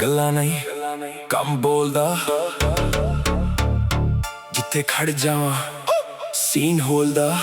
ਗੱਲਾਂ ਨਹੀਂ ਕੰਮ ਬੋਲਦਾ, ਜਿੱਥੇ ਖੜ ਜਾਵਾਂ ਸੀਨ ਹੋਲਦਾ।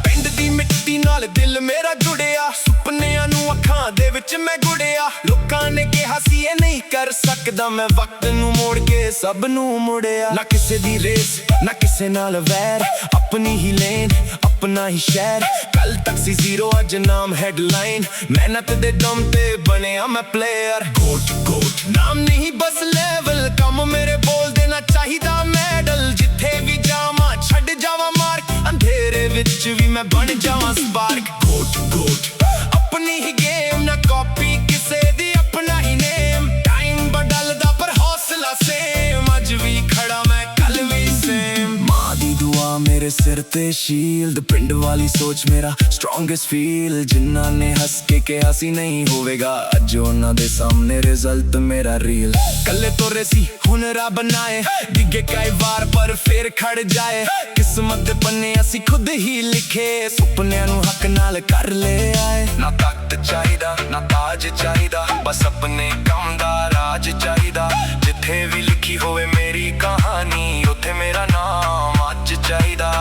ਪਿੰਡ ਦੀ ਮਿੱਟੀ ਨਾਲ ਦਿਲ ਮੇਰਾ ਜੁੜਿਆ, ਸੁਪਨਿਆਂ ਨੂੰ ਅੱਖਾਂ ਦੇ ਵਿੱਚ ਮੈਂ ਗੁੜਿਆ। ਲੋਕਾਂ ਨੇ ਕਿਹਾ ਸੀ ਇਹ ਨਹੀਂ ਕਰ ਸਕਦਾ, ਮੈਂ ਵਕਤ ਨੂੰ ਮੋੜ ਕੇ ਸਭ ਨੂੰ ਮੁੜਿਆ। ਨਾ ਕਿਸੇ ਦੀ ਰੇਸ ਨਾ ਕਿਸੇ ਨਾਲ ਵੈਰ, ਆਪਣੀ ਹੀ ਲੇਨ ਆਪਣਾ ਹੀ ਸ਼ਹਿਰ। ਕੱਲ ਤੱਕ ਸੀ ਜ਼ੀਰੋ ਅੱਜ ਨਾਮ ਹੈਡਲਾਈਨ, ਮਿਹਨਤ ਦੇ ਦਮ ਤੇ ਬਣਿਆ ਮੈਂ ਪਲੇਅਰ। ਗੋਟ ਨਾਮ ਨਹੀਂ ਬਸ ਲੈਵਲ, ਕੰਮ ਮੇਰੇ ਬੋਲਦੇ ਨਾ ਚਾਹੀਦਾ ਮੈਡਲ। ਜਿੱਥੇ ਵੀ ਜਾਵਾਂ ਛੱਡ ਜਾਵਾਂ ਮਾਰਕ, ਅੰਧੇਰੇ ਵਿੱਚ ਵੀ ਮੈਂ ਬਣ ਜਾਵਾਂ ਸਪਾਰਕ। ਗੋਟ ਆਪਣੀ ਹੀ ਗੇਮ ਨਾ ਕਾਪੀ ਕਿਸੇ ਦੀ, ਆਪਣਾ ਹੀ ਨੇਮ। ਟਾਈਮ ਬਦਲਦਾ ਪਰ ਹੌਸਲਾ ਸੇਮ, ਅੱਜ ਵੀ ਖੜਾ ਮੈਂ ਕੱਲ ਵੀ ਸੇਮ। ਮਾਂ ਦੀ ਦੁਆ ਮੇਰੇ ਸਿਰ ਤੇ ਸ਼ੀਲਡ, ਪਿੰਡ ਵਾਲੀ ਸੋਚ ਮੇਰਾ ਸਟਰੋਂਗੈਸਟ ਫੀਲ। ਜਿਨ੍ਹਾਂ ਨੇ ਹੱਸ ਕੇ ਕਿਹਾ ਸੀ ਨਹੀਂ ਹੋਵੇਗਾ, ਅੱਜ ਉਹਨਾਂ ਦੇ ਸਾਹਮਣੇ ਰਿਜ਼ਲਟ ਮੇਰਾ ਰੀਲ। ਕੱਲੇ ਤੋਰੇ ਸੀ ਹੁਣ ਰੱਬ ਬਣਾਏ, ਡਿੱਗੇ ਕਈ ਵਾਰ ਪਰ ਫੇਰ ਖੜ ਜਾਏ। ਕਿਸਮਤ ਦੇ ਪੰਨੇ ਅਸੀਂ ਖੁਦ ਹੀ ਲਿਖੇ, ਸੁਪਨਿਆਂ ਨੂੰ ਹੱਕ ਨਾਲ ਕਰ ਲੈ ਆਏ। ਨਾ ਤਖਤ ਚਾਹੀਦਾ ਨਾ ਤਾਜ ਚਾਹੀਦਾ, ਬਸ ਆਪਣੇ ਕੰਮ ਦਾ ਰਾਜ ਚਾਹੀਦਾ। ਜਿੱਥੇ ਵੀ ਲਿਖੀ ਹੋਵੇ ਮੇਰੀ ਕਹਾਣੀ, ਉੱਥੇ ਮੇਰਾ ਨਾਮ ਅੱਜ ਚਾਹੀਦਾ।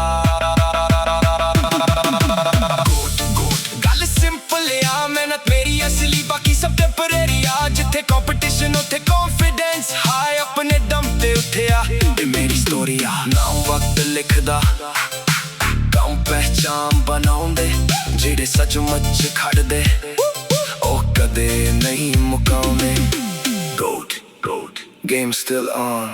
ਗੱਲ ਸਿੰਪਲ ਆ, ਮਿਹਨਤ ਮੇਰੀ ਅਸਲੀ, ਬਾਕੀ ਸਭ ਟੈਂਪਰੇਰੀ ਆ। ਜਿੱਥੇ ਕੰਪੀਟੀਸ਼ਨ ਉੱਥੇ ਕੌਨਫੀਡੈਂਸ ਹਾਈ, ਆਪਣੇ ਦਮ ਤੇ ਉੱਠਿਆ। ਇਹ ਮੇਰੀ ਸਟੋਰੀ ਆ, ਨਾਮ ਵਕਤ ਲਿਖਦਾ, ਕੰਮ ਪਹਿਚਾਨ ਬਣਾਉਂਦੇ। ਜਿਹੜੇ ਸੱਚਮੁੱਚ ਖੜਦੇ ਉਹ ਕਦੇ ਨਹੀਂ ਮੁਕਾਉਂਦੇ। Goat game still on।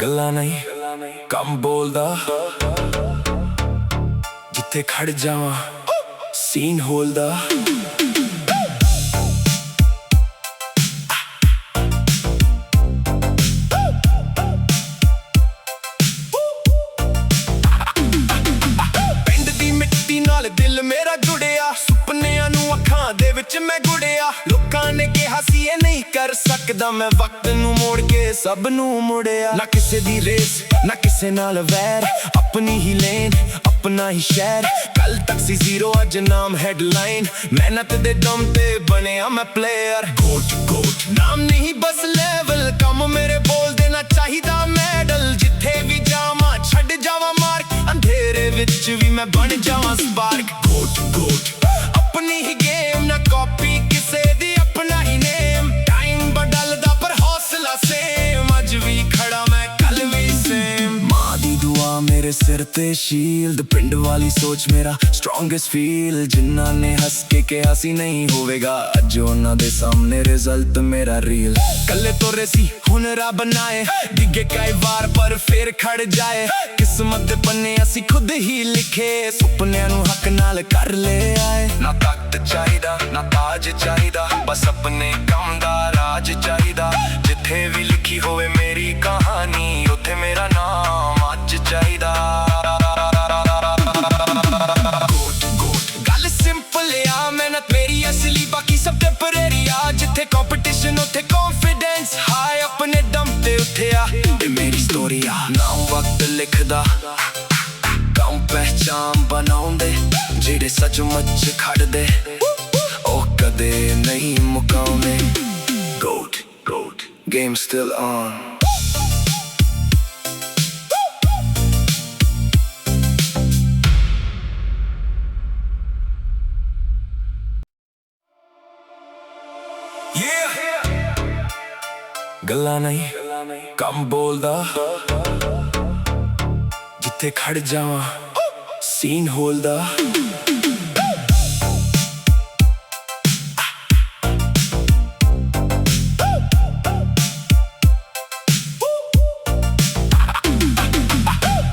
ਗੱਲਾਂ ਨਹੀਂ ਕੰਮ ਬੋਲਦਾ, ਜਿੱਥੇ ਖੜ ਜਾਵਾਂ ਸੀਨ ਹੋਲਦਾ। ਪਿੰਡ ਦੀ ਮਿੱਟੀ ਨਾਲ ਦਿਲ ਮੇਰਾ ਜੁੜਿਆ, ਸੁਪਨਿਆਂ ਨੂੰ ਅੱਖਾਂ ਦੇ ਵਿੱਚ ਮੈਂ ਗੁੜਿਆ। ਲੋਕਾਂ ਨੇ ਕਿਹਾ ਸੀ ਇਹ ਨਹੀਂ ਕਰ ਸਕਦਾ, ਮੈਂ ਵਕਤ ਨੂੰ ਮੋੜ ਕੇ ਸਭ ਨੂੰ ਮੁੜਿਆ। ਨਾ ਕਿਸੇ ਦੀ ਰੇਸ ਨਾ ਕਿਸੇ ਨਾਲ ਵੈਰ, ਆਪਣੀ ਹੀ ਲੇਨ ਆਪਣਾ ਹੀ ਸ਼ਹਿਰ। ਕੱਲ ਤੱਕ ਸੀ ਜ਼ੀਰੋ ਅੱਜ ਨਾਮ ਹੈਡਲਾਈਨ, ਮਿਹਨਤ ਦੇ ਦਮ ਤੇ ਬਣਿਆ ਮੈਂ ਪਲੇਅਰ। ਗੋਟ ਨਾਮ ਨਹੀਂ ਬਸ ਲੈਵਲ, ਕੰਮ ਮੇਰੇ ਬੋਲਦੇ ਨਾ ਚਾਹੀਦਾ ਮੈਡਲ। ਜਿੱਥੇ ਵੀ ਜਾਵਾਂ ਛੱਡ ਜਾਵਾਂ ਮਾਰਕ, ਅੰਧੇਰੇ ਵਿੱਚ ਵੀ ਮੈਂ ਬਣ ਜਾਵਾਂ ਸਪਾਰਕ। ਗੋਟ ਆਪਣੀ ਹੀ ਗੇਮ ਨਾ ਕਾਪੀ ਕਿਸੇ ਦੀ, ਆਪਣਾ ਹੀ ਨੇਮ। ਟਾਈਮ ਬਦਲਦਾ ਪਰ ਹੌਸਲਾ ਸੇਮ, ਅੱਜ ਵੀ ਖੜਾ ਮੈਂ ਕੱਲ ਵੀ ਸੇਮ। ਮਾਂ ਦੀ ਦੁਆ ਮੇਰੇ ਸਿਰ ਤੇ ਸ਼ੀਲਡ, ਪਿੰਡ ਵਾਲੀ ਸੋਚ ਮੇਰਾ ਸਟਰੋਂਗੈਸਟ ਫੀਲ। ਜਿਨ੍ਹਾਂ ਨੇ ਹੱਸ ਕੇ ਕਿਹਾ ਸੀ ਨਹੀਂ ਹੋਵੇਗਾ, ਅੱਜ ਉਹਨਾਂ ਦੇ ਸਾਹਮਣੇ ਰਿਜ਼ਲਟ ਮੇਰਾ ਰੀਲ। ਕੱਲੇ ਤੋਰੇ ਸੀ ਹੁਣ ਰੱਬ ਬਣਾਏ, ਡਿੱਗੇ ਕਈ ਵਾਰ ਪਰ ਫੇਰ ਖੜ ਜਾਏ। ਕਿਸਮਤ ਦੇ ਪੰਨੇ ਅਸੀਂ ਖੁਦ ਹੀ ਲਿਖੇ, ਸੁਪਨਿਆਂ ਨੂੰ ਹੱਕ ਨਾਲ ਕਰ ਲੈ ਆਏ। ਨਾ ਤਖਤ ਚਾਹੀਦਾ ਨਾ ਤਾਜ ਚਾਹੀਦਾ, ਬਸ ਆਪਣੇ ਕੰਮ ਦਾ ਰਾਜ ਚਾਹੀਦਾ। ਜਿੱਥੇ ਵੀ ਲਿਖੀ ਹੋਵੇ ਮੇਰੀ ਕਹਾਣੀ, ਉੱਥੇ ਮੇਰਾ ਨਾਮ ਅੱਜ ਚਾਹੀਦਾ। ਗੱਲ ਸਿੰਪਲ ਆ, ਮਿਹਨਤ ਮੇਰੀ ਅਸਲੀ, ਬਾਕੀ ਸਭ ਟੈਂਪਰੇਰੀ ਆ। ਜਿੱਥੇ ਕੰਪੀਟੀਸ਼ਨ ਉੱਥੇ ਕੌਨਫੀਡੈਂਸ ਹਾਈ, ਆਪਣੇ ਦਮ ਤੇ ਉੱਠਿਆ। ਇਹ ਮੇਰੀ ਸਟੋਰੀ ਆ, ਨਾਮ ਵਕਤ ਲਿਖਦਾ, ਕੰਮ ਪਹਿਚਾਨ ਬਣਾਉਂਦੇ। ਜਿਹੜੇ ਸੱਚਮੁੱਚ ਖੜਦੇ ਉਹ ਕਦੇ ਨਹੀਂ ਮੁਕਾਉਂਦੇ। Goat game still on। ਗੱਲਾਂ ਨਹੀਂ ਕੰਮ ਬੋਲਦਾ, ਜਿੱਥੇ ਖੜ ਜਾਵਾਂ ਸੀਨ ਹੋਲਦਾ।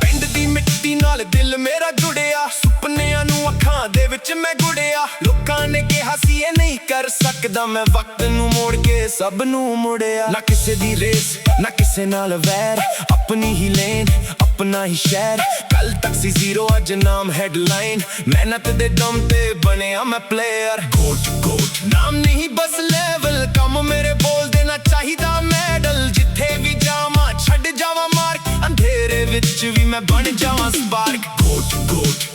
ਪਿੰਡ ਦੀ ਮਿੱਟੀ ਨਾਲ ਦਿਲ ਮੇਰਾ ਜੁੜਿਆ, ਸੁਪਨਿਆਂ ਨੂੰ ਅੱਖਾਂ ਦੇ ਵਿੱਚ ਮੈਂ ਗੁੜਿਆ। ਲੋਕਾਂ ਨੇ ਕਿਹਾ ਸੀ ਹਾਸੀਏ ਨਹੀਂ ਕਰ ਸਕਦਾ ਮੈਂ ਵਕਤ ਨੂੰ ਮੋੜ ਕੇ ਸਭ ਨੂੰ ਮੁੜਿਆ ਨਾ ਕਿਸੇ ਦੀ ਰੇਸ ਨਾ ਕਿਸੇ ਨਾਲ ਵੈਰ ਆਪਣੀ ਹੀ ਲੇਨ अपना ही शहर कल तक सी जीरो अज नाम हेडलाइन मेहनत दे दम ते बनया मैं प्लेयर गोट गोट नाम नहीं बस लेवल कम मेरे बोल देना चाहिदा मेडल जिथे भी जावा छड़ जावा मार्क अंधेरे विच भी मैं बन जावा स्पार्क गोट गोट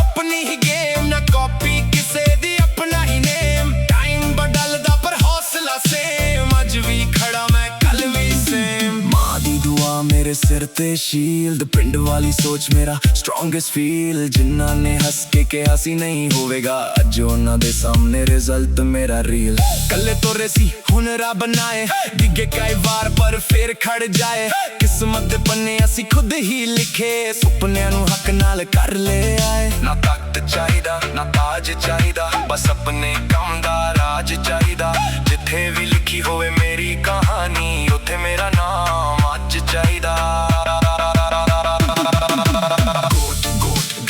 अपनी ही गेम ना कॉपी किसे दी अपना ही नेम टाइम बदलदा पर हौसला सेम अज भी खड़ा मैं कल भी सेम मां दी दुआ मेरे सिर ते शील्ड पिंड वाली सोच मेरा स्ट्रॉन्गेस्ट फील जिन्ना ने हंस के कहा सी नहीं होवेगा अज उन्हां दे सामने रिजल्ट मेरा रील कल्ले तोरे सी हुन रब बनाए डिगे कई बार पर फिर खड़ जाए किस्मत दे पन्ने असी खुद ही लिखे सुपनियां नू हक नाल कर ले आए ना तख्त चाहिदा ना ताज चाहिदा बस अपने काम दा राज चाहिदा जिथे भी लिखी होवे मेरी कहानी उथे मेरा नाम अज चाहिदा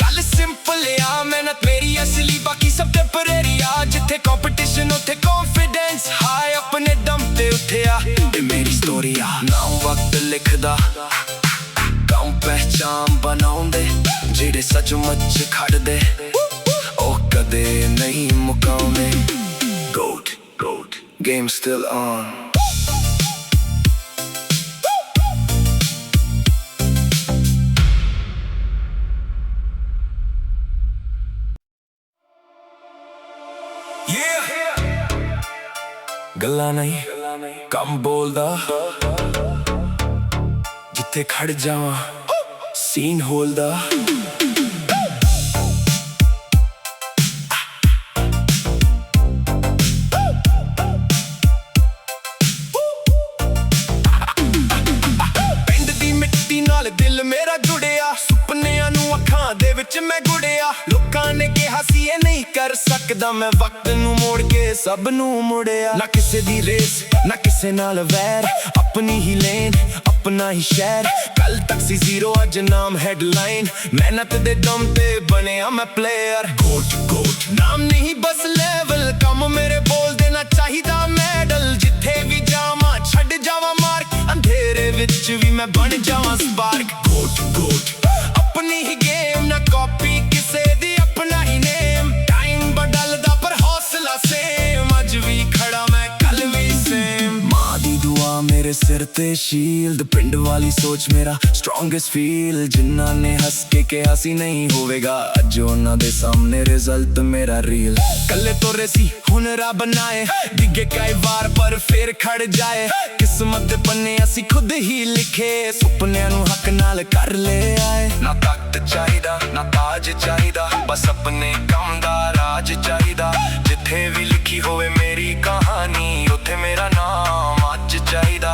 गल सिंपल आ मेहनत मेरी असली बाकी सब टेम्परेरी आ जिथे कंपटीशन उथे कॉन्फिडेंस हाय अपने दम ते उठे आ ये मेरी स्टोरी आ नाम वक्त लिखदा काम पहचान बनाउंदे जेड़े सचमुच खड़दे ओ कदे नहीं मुकाउने गोट गोट गेम स्टिल ऑन गल्ला नहीं कम बोलदा जिथे खड़ जावा सीन होलदा पिंड दी मिट्टी नाल दिल मेरा जुड़िया सुपनियां नू अखां दे विच मैं गुड़िया लोकां ने कहा सी ये नहीं कर सकदा मैं वक्त नू मोड़ के सब नू मुड़िया ना किसे दी रेस ना किसे नाल वैर अपनी ही लेन अपना ही शहर कल तक सी जीरो अज नाम हेडलाइन मेहनत दे दम ते बनया मैं प्लेयर गोट गोट नाम नहीं बस लेवल कम मेरे बोल देना चाहिदा मेडल जिथे भी जावा छड़ जावा मार्क अंधेरे विच भी मैं बन जावा स्पार्क गोट गोट अपनी ही गेम ना कॉपी किसे दी अपना ही नेम टाइम बदलदा पर हौसला सेम अज भी खड़ा मैं कल भी सेम मां दी दुआ मेरे सिर ते शील्ड पिंड वाली सोच मेरा स्ट्रॉन्गेस्ट फील जिन्ना ने हंस के कहा सी नहीं होवेगा अज उन्हां दे सामने रिजल्ट मेरा रील कल्ले तोरे सी हुन रब बनाए डिगे कई बार पर फिर खड़ जाए किस्मत दे पन्ने असी खुद ही लिखे सुपनियां नू हक नाल कर ले आए ना तख्त चाहिदा ना ताज चाहिदा बस अपने काम दा राज चाहिदा जिथे भी लिखी होवे मेरी कहानी उथे मेरा नाम अज चाहिदा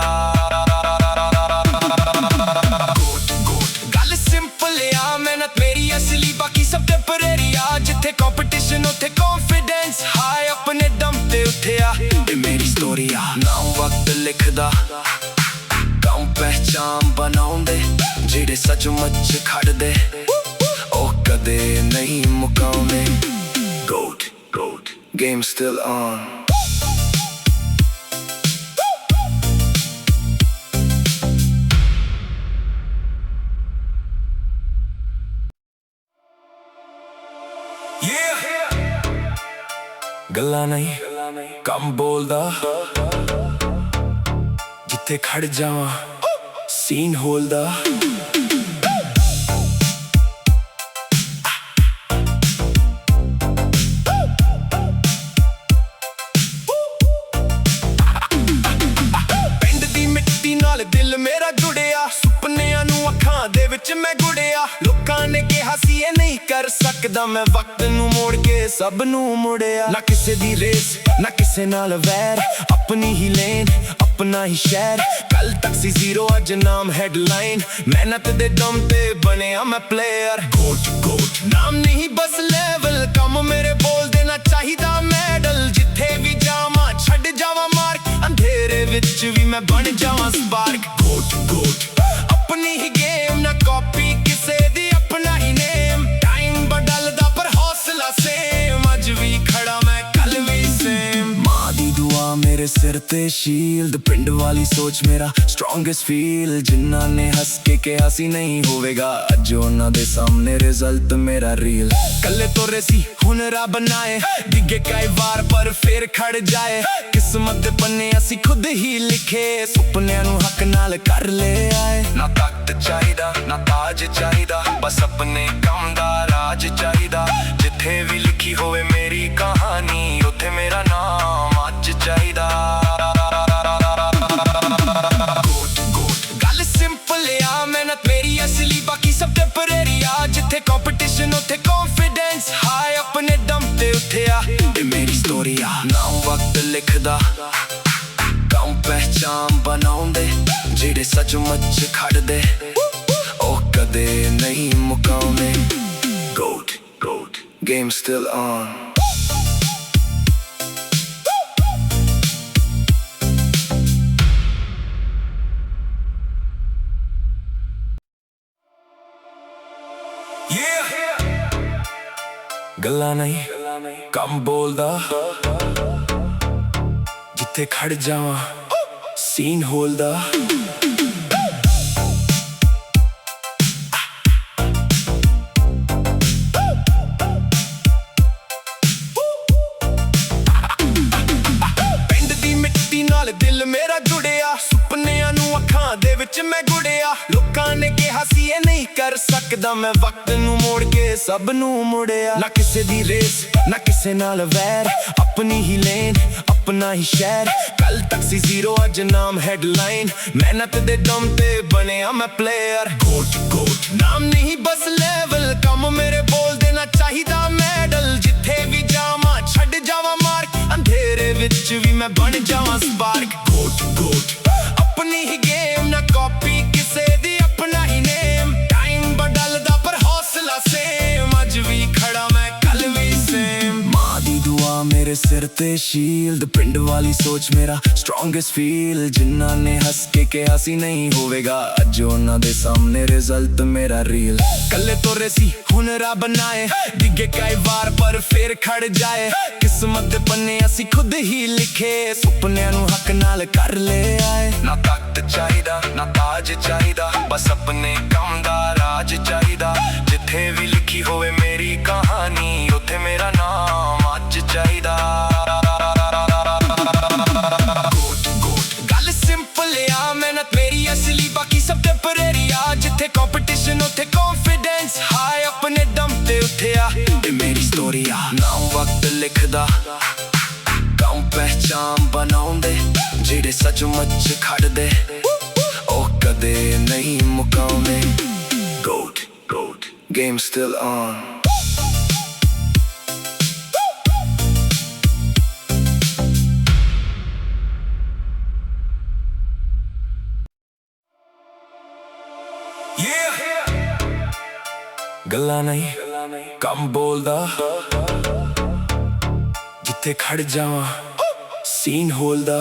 गल सिंपल आ मेहनत मेरी असली बाकी सब टेम्परेरी आ जिथे कंपटीशन उथे कॉन्फिडेंस हाय अपने दम ते उठे आ ये मेरी स्टोरी आ नाम वक्त लिखदा काम पहचान बनाउंदे जेड़े सचमुच खड़दे ओ कदे नहीं मुकाउने गोट गोट गेम स्टिल ऑन गल्ला नहीं कम बोलदा जिथे खड़ जावा सीन होलदा पिंड दी मिट्टी नाल दिल मेरा जुड़िया सुपनियां नू अखां दे विच मैं गुड़िया लोकां ने कहा सी ये नहीं कर सकदा मैं वक्त नू मोड़ के सब नू मुड़िया ना किसे दी रेस ना किसे नाल वैर अपनी ही लेन अपना ही शहर कल तक सी जीरो अज नाम हेडलाइन मेहनत दे दम ते बनया मैं प्लेयर गोट गोट नाम नहीं बस लेवल कम मेरे बोल देना चाहिदा मेडल जिथे भी जावा छड़ जावा मार्क अंधेरे विच भी मैं बन जावा स्पार्क गोट गोट अपनी ही गेम ना कॉपी किसे दी अपना ही नेम टाइम बदलदा पर हौसला सेम अज भी खड़ा मैं कल भी सेम ਮੇਰੇ ਸਿਰ ਤੇ ਸ਼ੀਲਡ, ਪਿੰਡ ਵਾਲੀ ਸੋਚ ਮੇਰਾ ਸਟਰੋਂਗੈਸਟ ਫੀਲ। ਜਿਨ੍ਹਾਂ ਨੇ ਹੱਸ ਕੇ ਕਿਹਾ ਸੀ ਨਹੀਂ ਹੋਵੇਗਾ, ਅੱਜ ਉਹਨਾਂ ਦੇ ਸਾਹਮਣੇ ਰਿਜ਼ਲਟ ਮੇਰਾ ਰੀਲ। ਕੱਲੇ ਤੋਰੇ ਸੀ ਹੁਣ ਰੱਬ ਬਣਾਏ, ਡਿੱਗੇ ਕਈ ਵਾਰ ਪਰ ਫੇਰ ਖੜ ਜਾਏ। ਕਿਸਮਤ ਦੇ ਪੰਨੇ ਅਸੀਂ ਖੁਦ ਹੀ ਲਿਖੇ, ਸੁਪਨਿਆਂ ਨੂੰ ਹੱਕ ਨਾਲ ਕਰ ਲੈ ਆਏ। ਨਾ ਤਾਕਤ ਚਾਹੀਦਾ ਨਾ ਤਾਜ ਚਾਹੀਦਾ, ਬਸ ਆਪਣੇ ਕੰਮ ਦਾ ਰਾਜ ਚਾਹੀਦਾ। ਜਿੱਥੇ ਵੀ ਲਿਖੀ ਹੋਵੇ ਮੇਰੀ ਕਹਾਣੀ, ਉੱਥੇ ਮੇਰਾ ਨਾਮ ਅੱਜ ਚਾਹੀਦਾ। ਗੱਲ ਸਿੰਪਲ ਆ, ਮਿਹਨਤ ਮੇਰੀ ਅਸਲੀ, ਬਾਕੀ ਸਭ ਟੈਂਪਰੇਰੀ ਆ। ਜਿੱਥੇ ਕੰਪੀਟੀਸ਼ਨ ਉੱਥੇ ਕੌਨਫੀਡੈਂਸ, ਹਾਈ ਆਪਣੇ ਦਮ ਤੇ ਉੱਠਿਆ। ਇਹ ਮੇਰੀ ਸਟੋਰੀ ਆ, ਨਾਮ ਵਕਤ ਲਿਖਦਾ, ਕੰਮ ਪਹਿਚਾਨ ਬਣਾਉਂਦੇ। ਜਿਹੜੇ ਸੱਚਮੁੱਚ ਖੜਦੇ ਉਹ ਕਦੇ ਨਹੀਂ ਮੁਕਾਉਂਦੇ। GOAT, game still on. ਗੱਲਾਂ ਨਹੀਂ ਕੰਮ ਬੋਲਦਾ, ਜਿੱਥੇ ਖੜ ਜਾਵਾਂ ਸੀਨ ਹੋਲਦਾ। ਪਿੰਡ ਦੀ ਮਿੱਟੀ ਨਾਲ ਦਿਲ ਮੇਰਾ ਜੁੜਿਆ, ਸੁਪਨਿਆਂ ਨੂੰ ਅੱਖਾਂ ਦੇ ਵਿੱਚ ਮੈਂ ਗੁੜਿਆ। ਲੋਕਾਂ ਨੇ ਕਿਹਾ ਸੀ ਇਹ ਨਹੀਂ ਕਰ ਸਕਦਾ, ਮੈਂ ਵਕਤ ਨੂੰ ਮੋੜ ਕੇ ਸਭ ਨੂੰ ਮੁੜਿਆ। ਨਾ ਕਿਸੇ ਦੀ ਰੇਸ ਨਾ ਕਿਸੇ ਨਾਲ ਵੈਰ, ਆਪਣੀ ਹੀ ਲੇਨ ਆਪਣਾ ਹੀ ਸ਼ਹਿਰ। ਕੱਲ ਤੱਕ ਸੀ ਜ਼ੀਰੋ, ਅੱਜ ਨਾਮ ਹੈਡਲਾਈਨ। ਮਿਹਨਤ ਦੇ ਦਮ ਤੇ ਬਣਿਆ ਮੈਂ ਪਲੇਅਰ। GOAT ਨਾਮ ਨਹੀਂ ਬਸ ਲੈਵਲ, ਕੰਮ ਮੇਰੇ ਬੋਲਦੇ ਨਾ ਚਾਹੀਦਾ ਮੈਡਲ। ਜਿੱਥੇ ਵੀ ਜਾਵਾਂ ਛੱਡ ਜਾਵਾਂ ਮਾਰਕ, ਅੰਧੇਰੇ ਵਿੱਚ ਵੀ ਮੈਂ ਬਣ ਜਾਵਾਂ ਸਪਾਰਕ। GOAT ਆਪਣੀ ਹੀ ਗੇਮ, ਨਾ ਕਾਪੀ ਕਿਸੇ ਦੀ, ਆਪਣਾ ਹੀ ਨੇਮ। ਟਾਈਮ ਬਦਲਦਾ ਪਰ ਹੌਸਲਾ ਸੇਮ, ਅੱਜ ਵੀ ਖੜਾ ਮੈਂ ਕੱਲ ਵੀ ਸੇਮ। ਮਾਂ ਦੀ ਦੁਆ ਮੇਰੇ ਸਿਰ ਤੇ ਸ਼ੀਲਡ, ਪਿੰਡ ਵਾਲੀ ਸੋਚ ਮੇਰਾ ਸਟਰੋਂਗੈਸਟ ਫੀਲ। ਜਿਨ੍ਹਾਂ ਨੇ ਹੱਸ ਕੇ ਕਿਹਾ ਸੀ ਨਹੀਂ ਹੋਵੇਗਾ, ਅੱਜ ਉਹਨਾਂ ਦੇ ਸਾਹਮਣੇ ਰਿਜ਼ਲਟ ਮੇਰਾ ਰੀਲ। ਕੱਲੇ ਤੋਰੇ ਸੀ ਹੁਣ ਰੱਬ ਬਣਾਏ, ਡਿੱਗੇ ਕਈ ਵਾਰ ਪਰ ਫੇਰ ਖੜ ਜਾਏ। ਕਿਸਮਤ ਦੇ ਪੰਨੇ ਅਸੀਂ ਖੁਦ ਹੀ ਲਿਖੇ, ਸੁਪਨਿਆਂ ਨੂੰ ਹੱਕ ਨਾਲ ਕਰ ਲੈ ਆਏ। ਨਾ ਤਾਕਤ ਚਾਹੀਦਾ ਨਾ ਤਾਜ ਚਾਹੀਦਾ, ਬਸ ਆਪਣੇ ਕੰਮ ਦਾ ਰਾਜ ਚਾਹੀਦਾ। ਜਿੱਥੇ ਵੀ ਲਿਖੀ ਹੋਵੇ ਮੇਰੀ ਕਹਾਣੀ, ਉੱਥੇ ਮੇਰਾ ਨਾਮ ਅੱਜ ਚਾਹੀਦਾ। ਗੱਲ ਸਿੰਪਲ ਆ, ਮਿਹਨਤ ਮੇਰੀ ਅਸਲੀ, ਬਾਕੀ ਸਭ ਟੈਂਪਰੇਰੀ ਆ। ਜਿੱਥੇ ਕੰਪੀਟੀਸ਼ਨ ਉੱਥੇ ਕੌਨਫੀਡੈਂਸ, ਹਾਈ ਆਪਣੇ ਦਮ ਤੇ ਉੱਠਿਆ। ਇਹ ਮੇਰੀ ਸਟੋਰੀ ਆ, ਨਾਮ ਵਕਤ ਲਿਖਦਾ, ਕੰਮ ਪਹਿਚਾਨ ਬਣਾਉਂਦੇ। ਜਿਹੜੇ ਸੱਚਮੁੱਚ ਖੜਦੇ ਉਹ ਕਦੇ ਨਹੀਂ ਮੁਕਾਉਂਦੇ। GOAT, game still on. ਗੱਲਾਂ ਨਹੀਂ ਕੰਮ ਬੋਲਦਾ, ਜਿੱਥੇ ਖੜ ਜਾਵਾਂ ਸੀਨ ਹੋਲਦਾ।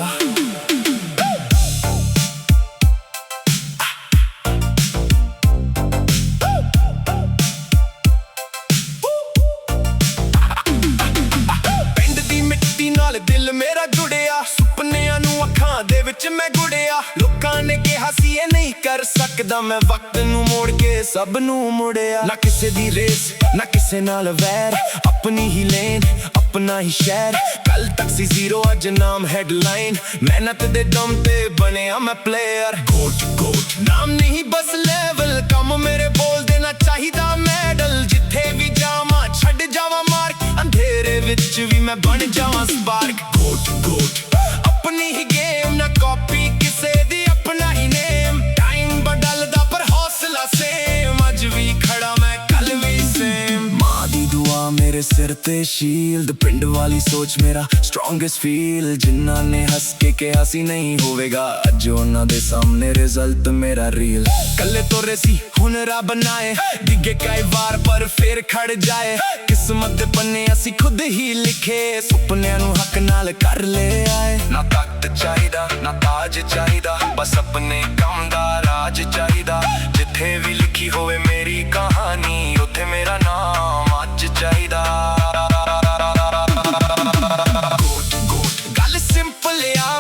ਪਿੰਡ ਦੀ ਮਿੱਟੀ ਨਾਲ ਦਿਲ ਮੇਰਾ ਜੁੜਿਆ, ਸੁਪਨਿਆਂ ਨੂੰ ਅੱਖਾਂ ਦੇ ਵਿੱਚ ਮੈਂ ਗੁੜਿਆ। ਲੋਕਾਂ ਨੇ ਕਿਹਾ ਸੀ ਇਹ ਨਹੀਂ ਕਰ ਸਕਦਾ, ਮੈਂ ਵਕਤ ਨੂੰ ਮੋੜ ਕੇ ਸਭ ਨੂੰ ਮੁੜਿਆ। ਨਾ ਕਿਸੇ ਦੀ ਰੇਸ ਨਾ ਕਿਸੇ ਨਾਲ ਵੈਰ, ਆਪਣੀ ਹੀ ਲੇਨ ਆਪਣਾ ਹੀ ਸ਼ਹਿਰ। ਕੱਲ ਤੱਕ ਸੀ ਜ਼ੀਰੋ, ਅੱਜ ਨਾਮ ਹੈਡਲਾਈਨ। ਮਿਹਨਤ ਦੇ ਦਮ ਤੇ ਬਣਿਆ ਮੈਂ ਪਲੇਅਰ। GOAT ਨਾਮ ਨਹੀਂ ਬਸ ਲੈਵਲ, ਕੰਮ ਮੇਰੇ ਬੋਲਦੇ ਨਾ ਚਾਹੀਦਾ ਮੈਡਲ। ਜਿੱਥੇ ਵੀ ਜਾਵਾਂ ਛੱਡ ਜਾਵਾਂ ਮਾਰਕ, ਅੰਧੇਰੇ ਵਿੱਚ ਵੀ ਮੈਂ ਬਣ ਜਾਵਾਂ ਸਪਾਰਕ। GOAT ਆਪਣੀ ਹੀ ਗੇਮ, ਨਾ ਕਾਪੀ ਕਿਸੇ ਦੀ, ਆਪਣਾ ਹੀ ਨੇਮ। ਟਾਈਮ ਬਦਲਦਾ ਪਰ ਹੌਸਲਾ ਸੇਮ, ਅੱਜ ਵੀ ਖੜਾ ਮੈਂ ਕੱਲ ਵੀ ਸੇਮ। ਮਾਂ ਦੀ ਦੁਆ ਮੇਰੇ ਸਿਰ ਤੇ ਸ਼ੀਲਡ, ਪਿੰਡ ਵਾਲੀ ਸੋਚ ਮੇਰਾ ਸਟਰੋਂਗੈਸਟ ਫੀਲ। ਜਿਨ੍ਹਾਂ ਨੇ ਹੱਸ ਕੇ ਕਿਹਾ ਸੀ ਨਹੀਂ ਹੋਵੇਗਾ, ਅੱਜ ਉਹਨਾਂ ਦੇ ਸਾਹਮਣੇ ਰਿਜ਼ਲਟ ਮੇਰਾ ਰੀਲ। ਕੱਲੇ ਤੋਰੇ ਸੀ ਹੁਣ ਰੱਬ ਬਣਾਏ, ਡਿੱਗੇ ਕਈ ਵਾਰ ਪਰ ਫੇਰ ਖੜ ਜਾਏ। ਕਿਸਮਤ ਦੇ ਪੰਨੇ ਅਸੀਂ ਖੁਦ ਹੀ ਲਿਖੇ, ਸੁਪਨਿਆਂ ਨੂੰ ਹੱਕ ਨਾਲ ਕਰ ਲੈ ਆਏ। ਨਾ ਤਾਕਤ ਚਾਹੀਦਾ ਨਾ ਤਾਜ ਚਾਹੀਦਾ, ਬਸ ਆਪਣੇ ਕੰਮ ਦਾ ਰਾਜ ਚਾਹੀਦਾ। ਜਿੱਥੇ ਵੀ ਲਿਖੀ ਹੋਵੇ ਮੇਰੀ ਕਹਾਣੀ, ਉੱਥੇ ਮੇਰਾ ਨਾਮ ਅੱਜ ਚਾਹੀਦਾ। ਗੱਲ ਸਿੰਪਲ ਆ,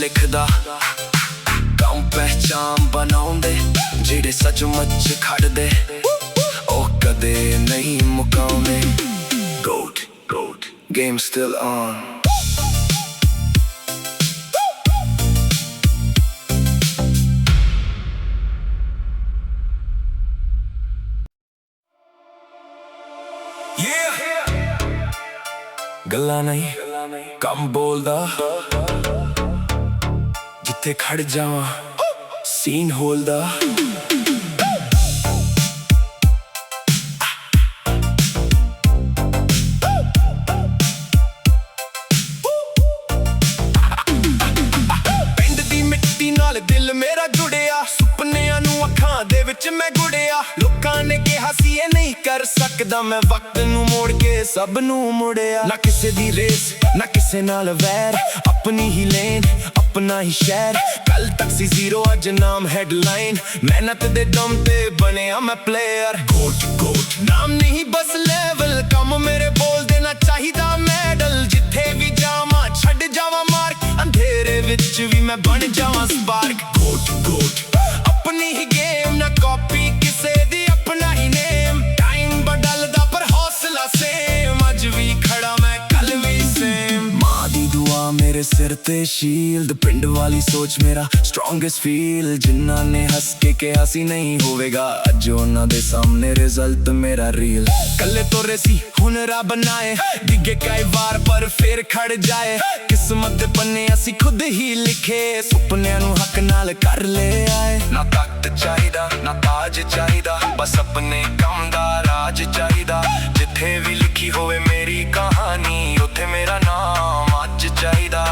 ਲਿਖਦਾ ਕੰਮ ਪਹਿਚਾਨ ਬਣਾਉਂਦੇ ਜਿਹੜੇ ਸੱਚਮੁੱਚ ਖੜਦੇ ਉਹ ਕਦੇ ਨਹੀਂ ਮੁਕਾਉਂਦੇ GOAT game still on ਗੱਲਾਂ ਨਹੀਂ ਕੰਮ ਬੋਲਦਾ ਜਿੱਥੇ ਖੜ ਜਾਵਾਂ ਸੀਨ ਹੋਲਦਾ ਪਿੰਡ ਦੀ ਮਿੱਟੀ ਨਾਲ ਦਿਲ ਮੇਰਾ ਜੁੜਿਆ ਸੁਪਨਿਆਂ ਨੂੰ ਅੱਖਾਂ ਦੇ ਵਿੱਚ ਮੈਂ ਗੁੜਿਆ ਲੋਕਾਂ ਨੇ ਕਿਹਾ ਸੀ ਇਹ ਨਹੀਂ ਕਰ ਸਕਦਾ ਮੈਂ ਵਕਤ ਨੂੰ ਮੋੜ ਕੇ ਸਭ ਨੂੰ ਮੁੜਿਆ ਨਾ ਕਿਸੇ ਦੀ ਰੇਸ ਨਾ ਕਿਸੇ ਨਾਲ ਵੈਰ ਆਪਣੀ ਹੀ ਲੇਨ ਆਪਣਾ ਹੀ ਸ਼ਹਿਰ ਕੱਲ ਤੱਕ ਸੀ ਜ਼ੀਰੋ ਅੱਜ ਨਾਮ ਹੈਡਲਾਈਨ ਮਿਹਨਤ ਦੇ ਦਮ ਤੇ ਬਣਿਆ ਮੈਂ ਪਲੇਅਰ GOAT ਨਾਮ ਨਹੀਂ ਬਸ ਲੈਵਲ ਕੰਮ ਮੇਰੇ ਬੋਲਦੇ ਨਾ ਚਾਹੀਦਾ ਮੈਡਲ ਜਿੱਥੇ ਵੀ ਜਾਵਾਂ ਛੱਡ ਜਾਵਾਂ ਮਾਰਕ ਅੰਧੇਰੇ ਵਿੱਚ ਵੀ ਮੈਂ ਬਣ ਜਾਵਾਂ ਸਪਾਰਕ GOAT ਆਪਣੀ ਹੀ ਗੇਮ ਨਾ ਕਾਪੀ ਕਿਸੇ ਦੀ ਆਪਣਾ ਹੀ ਨੇਮ ਟਾਈਮ ਬਦਲਦਾ ਪਰ ਹੌਸਲਾ ਸੇਮ ਅੱਜ ਵੀ ਖੜਾ ਮੈਂ ਕੱਲ ਵੀ ਸੇਮ ਮਾਂ ਦੀ ਦੁਆ ਮੇਰੇ ਸਿਰ ਤੇ ਸ਼ੀਲਡ ਪਿੰਡ ਵਾਲੀ ਸੋਚ ਮੇਰਾ ਸਟਰੋਂਗੈਸਟ ਫੀਲ ਜਿਨ੍ਹਾਂ ਨੇ ਹੱਸ ਕੇ ਕਿਹਾ ਸੀ ਨਹੀਂ ਹੋਵੇਗਾ ਅੱਜ ਉਹਨਾਂ ਦੇ ਸਾਹਮਣੇ ਰਿਜ਼ਲਟ ਮੇਰਾ ਰੀਲ ਕੱਲੇ ਤੋਰੇ ਸੀ ਹੁਣ ਰੱਬ ਬਣਾਏ ਡਿੱਗੇ ਕਈ ਵਾਰ ਪਰ ਫੇਰ ਖੜ ਜਾਏ ਕਿਸਮਤ ਦੇ ਪੰਨੇ ਅਸੀਂ ਖੁਦ ਹੀ ਲਿਖੇ ਸੁਪਨਿਆਂ ਨੂੰ ਹੱਕ ਨਾਲ ਕਰ ਲੈ ਆਏ ਨਾ ਤਖਤ ਚਾਹੀਦਾ ਨਾ ਤਾਜ ਚਾਹੀਦਾ ਬਸ ਆਪਣੇ ਕੰਮ ਦਾ ਰਾਜ ਚਾਹੀਦਾ ਜਿੱਥੇ ਵੀ ਲਿਖੀ ਹੋਵੇ ਮੇਰੀ ਕਹਾਣੀ ਉੱਥੇ ਮੇਰਾ ਨਾਮ ਅੱਜ ਚਾਹੀਦਾ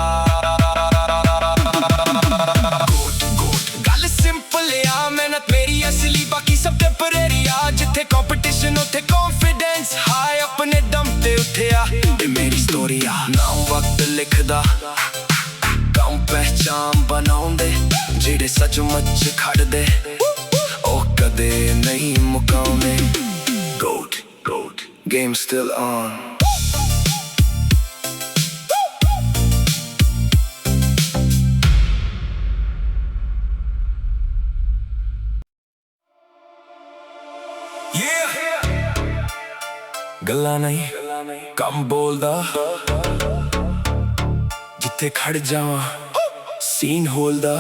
ਗੱਲ ਸਿੰਪਲ ਆ ਮਿਹਨਤ ਮੇਰੀ ਅਸਲੀ ਬਾਕੀ ਸਭ ਟੈਂਪਰੇਰੀ ਆ ਜਿੱਥੇ ਕੰਪੀਟੀਸ਼ਨ ਉੱਥੇ ਕੌਨਫੀਡੈਂਸ ਹਾਈ ਆਪਣੇ ਦਮ ਤੇ ਉੱਠਿਆ ਇਹ ਮੇਰੀ ਸਟੋਰੀ ਆ ਨਾਮ ਵਕਤ ਲਿਖਦਾ ਕੰਮ ਪਹਿਚਾਨ ਬਣਾਉਂਦੇ ਜਿਹੜੇ ਸੱਚਮੁੱਚ ਖੜਦੇ ਉਹ ਕਦੇ ਨਹੀਂ ਮੁਕਾਉਂਦੇ GOAT game still on ਗੱਲਾਂ ਨਹੀਂ ਕੰਮ ਬੋਲਦਾ ਜਿੱਥੇ ਖੜ ਜਾਵਾਂ ਸੀਨ ਹੋਲਦਾ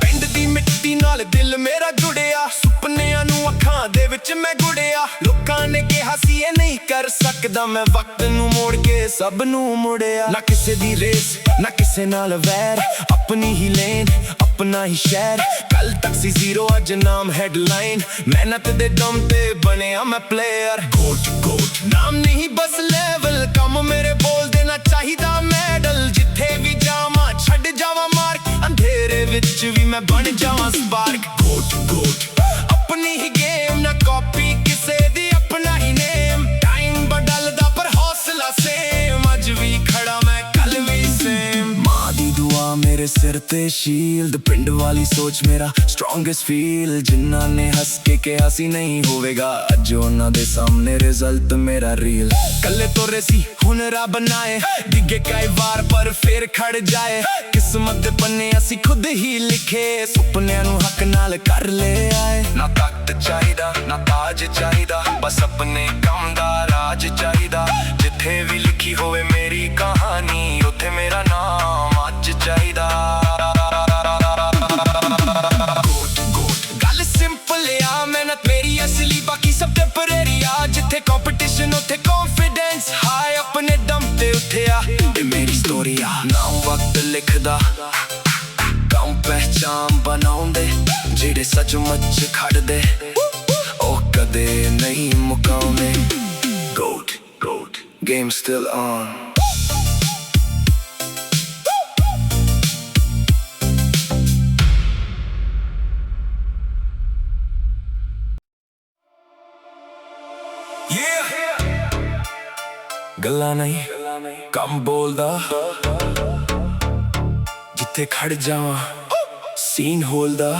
ਪਿੰਡ ਦੀ ਮਿੱਟੀ ਨਾਲ ਦਿਲ ਮੇਰਾ ਜੁੜਿਆ ਸੁਪਨਿਆਂ ਨੂੰ ਅੱਖਾਂ ਦੇ ਵਿੱਚ ਮੈਂ ਗੁੜਿਆ ਲੋਕਾਂ ਨੇ ਕਿਹਾ ਸੀ ਇਹ ਨਹੀਂ ਕਰ ਸਕਦਾ ਮੈਂ ਵਕਤ ਨੂੰ ਮੋੜ ਕੇ ਸਭ ਨੂੰ ਮੁੜਿਆ ਨਾ ਕਿਸੇ ਦੀ ਰੇਸ ਨਾ ਕਿਸੇ ਨਾਲ ਵੈਰ ਆਪਣੀ ਹੀ ਲੇਨ ਆਪਣਾ ਹੀ ਸ਼ਹਿਰ ਕੱਲ ਤੱਕ ਸੀ ਜ਼ੀਰੋ ਅੱਜ ਨਾਮ ਹੈਡਲਾਈਨ ਮਿਹਨਤ ਦੇ ਦਮ ਤੇ ਬਣਿਆ ਮੈਂ ਪਲੇਅਰ GOAT ਨਾਮ ਨਹੀਂ ਬਸ ਲੈਵਲ ਕੰਮ ਮੇਰੇ ਬੋਲਦੇ ਨਾ ਚਾਹੀਦਾ ਮੈਡਲ ਜਿੱਥੇ ਵੀ ਜਾਵਾਂ ਛੱਡ ਜਾਵਾਂ ਮਾਰਕ ਅੰਧੇਰੇ ਵਿੱਚ ਵੀ ਮੈਂ ਬਣ ਜਾਵਾਂ ਸਪਾਰਕ GOAT ਆਪਣੀ ਹੀ ਗੇਮ ਨਾ ਕਾਪੀ ਕਿਸੇ ਦੀ ਆਪਣਾ ਹੀ ਨੇਮ ਟਾਈਮ ਬਦਲਦਾ ਪਰ ਹੌਸਲਾ ਸੇਮ ਅੱਜ ਵੀ ਖੜਾ ਮੈਂ ਕੱਲ ਵੀ ਸੇਮ ਮਾਂ ਦੀ ਦੁਆ ਮੇਰੇ ਸਿਰ ਤੇ ਸ਼ੀਲਡ ਪਿੰਡ ਵਾਲੀ ਸੋਚ ਮੇਰਾ ਸਟਰੋਂਗੈਸਟ ਫੀਲ ਜਿਨ੍ਹਾਂ ਨੇ ਹੱਸ ਕੇ ਕਿਹਾ ਸੀ ਨਹੀਂ ਹੋਵੇਗਾ ਅੱਜ ਉਹਨਾਂ ਦੇ ਸਾਹਮਣੇ ਰਿਜ਼ਲਟ ਮੇਰਾ ਰੀਲ ਕੱਲੇ ਤੋਰੇ ਸੀ ਹੁਣ ਰੱਬ ਬਣਾਏ ਡਿੱਗੇ ਕਈ ਵਾਰ ਪਰ ਫੇਰ ਖੜ ਜਾਏ ਕਿਸਮਤ ਦੇ ਪੰਨੇ ਅਸੀਂ ਖੁਦ ਹੀ ਲਿਖੇ ਸੁਪਨਿਆਂ ਨੂੰ ਹੱਕ ਨਾਲ ਕਰ ਲੈ ਆਏ ਨਾ ਤਖਤ ਚਾਹੀਦਾ ਨਾ ਤਾਜ ਚਾਹੀਦਾ ਬਸ ਆਪਣੇ ਕੰਮ ਦਾ ਰਾਜ ਚਾਹੀਦਾ ਜਿੱਥੇ ਵੀ ਲਿਖੀ ਹੋਵੇ ਮੇਰੀ ਕਹਾਣੀ ਉੱਥੇ ਮੇਰਾ ਨਾਮ ਅੱਜ ਚਾਹੀਦਾ ਗੱਲ ਸਿੰਪਲ ਆ ਮਿਹਨਤ ਮੇਰੀ ਅਸਲੀ ਬਾਕੀ ਸਭ ਟੈਂਪਰੇਰੀ ਆ ਜਿੱਥੇ ਕੰਪੀਟੀਸ਼ਨ ਉੱਥੇ ਕੌਨਫੀਡੈਂਸ ਹਾਈ ਆਪਣੇ ਦਮ ਤੇ ਉੱਠਿਆ ਇਹ ਮੇਰੀ ਸਟੋਰੀ ਆ ਨਾਮ ਵਕਤ ਲਿਖਦਾ ਕੰਮ ਪਹਿਚਾਨ ਬਣਾਉਂਦੇ ਜਿਹੜੇ ਸੱਚਮੁੱਚ ਖੜਦੇ ਉਹ ਕਦੇ ਨਹੀਂ ਮੁਕਾਉਂਦੇ GOAT game still on ਗੱਲਾਂ ਨਹੀਂ ਕੰਮ ਬੋਲਦਾ ਜਿੱਥੇ ਖੜ ਜਾਵਾਂ ਸੀਨ ਹੋਲਦਾ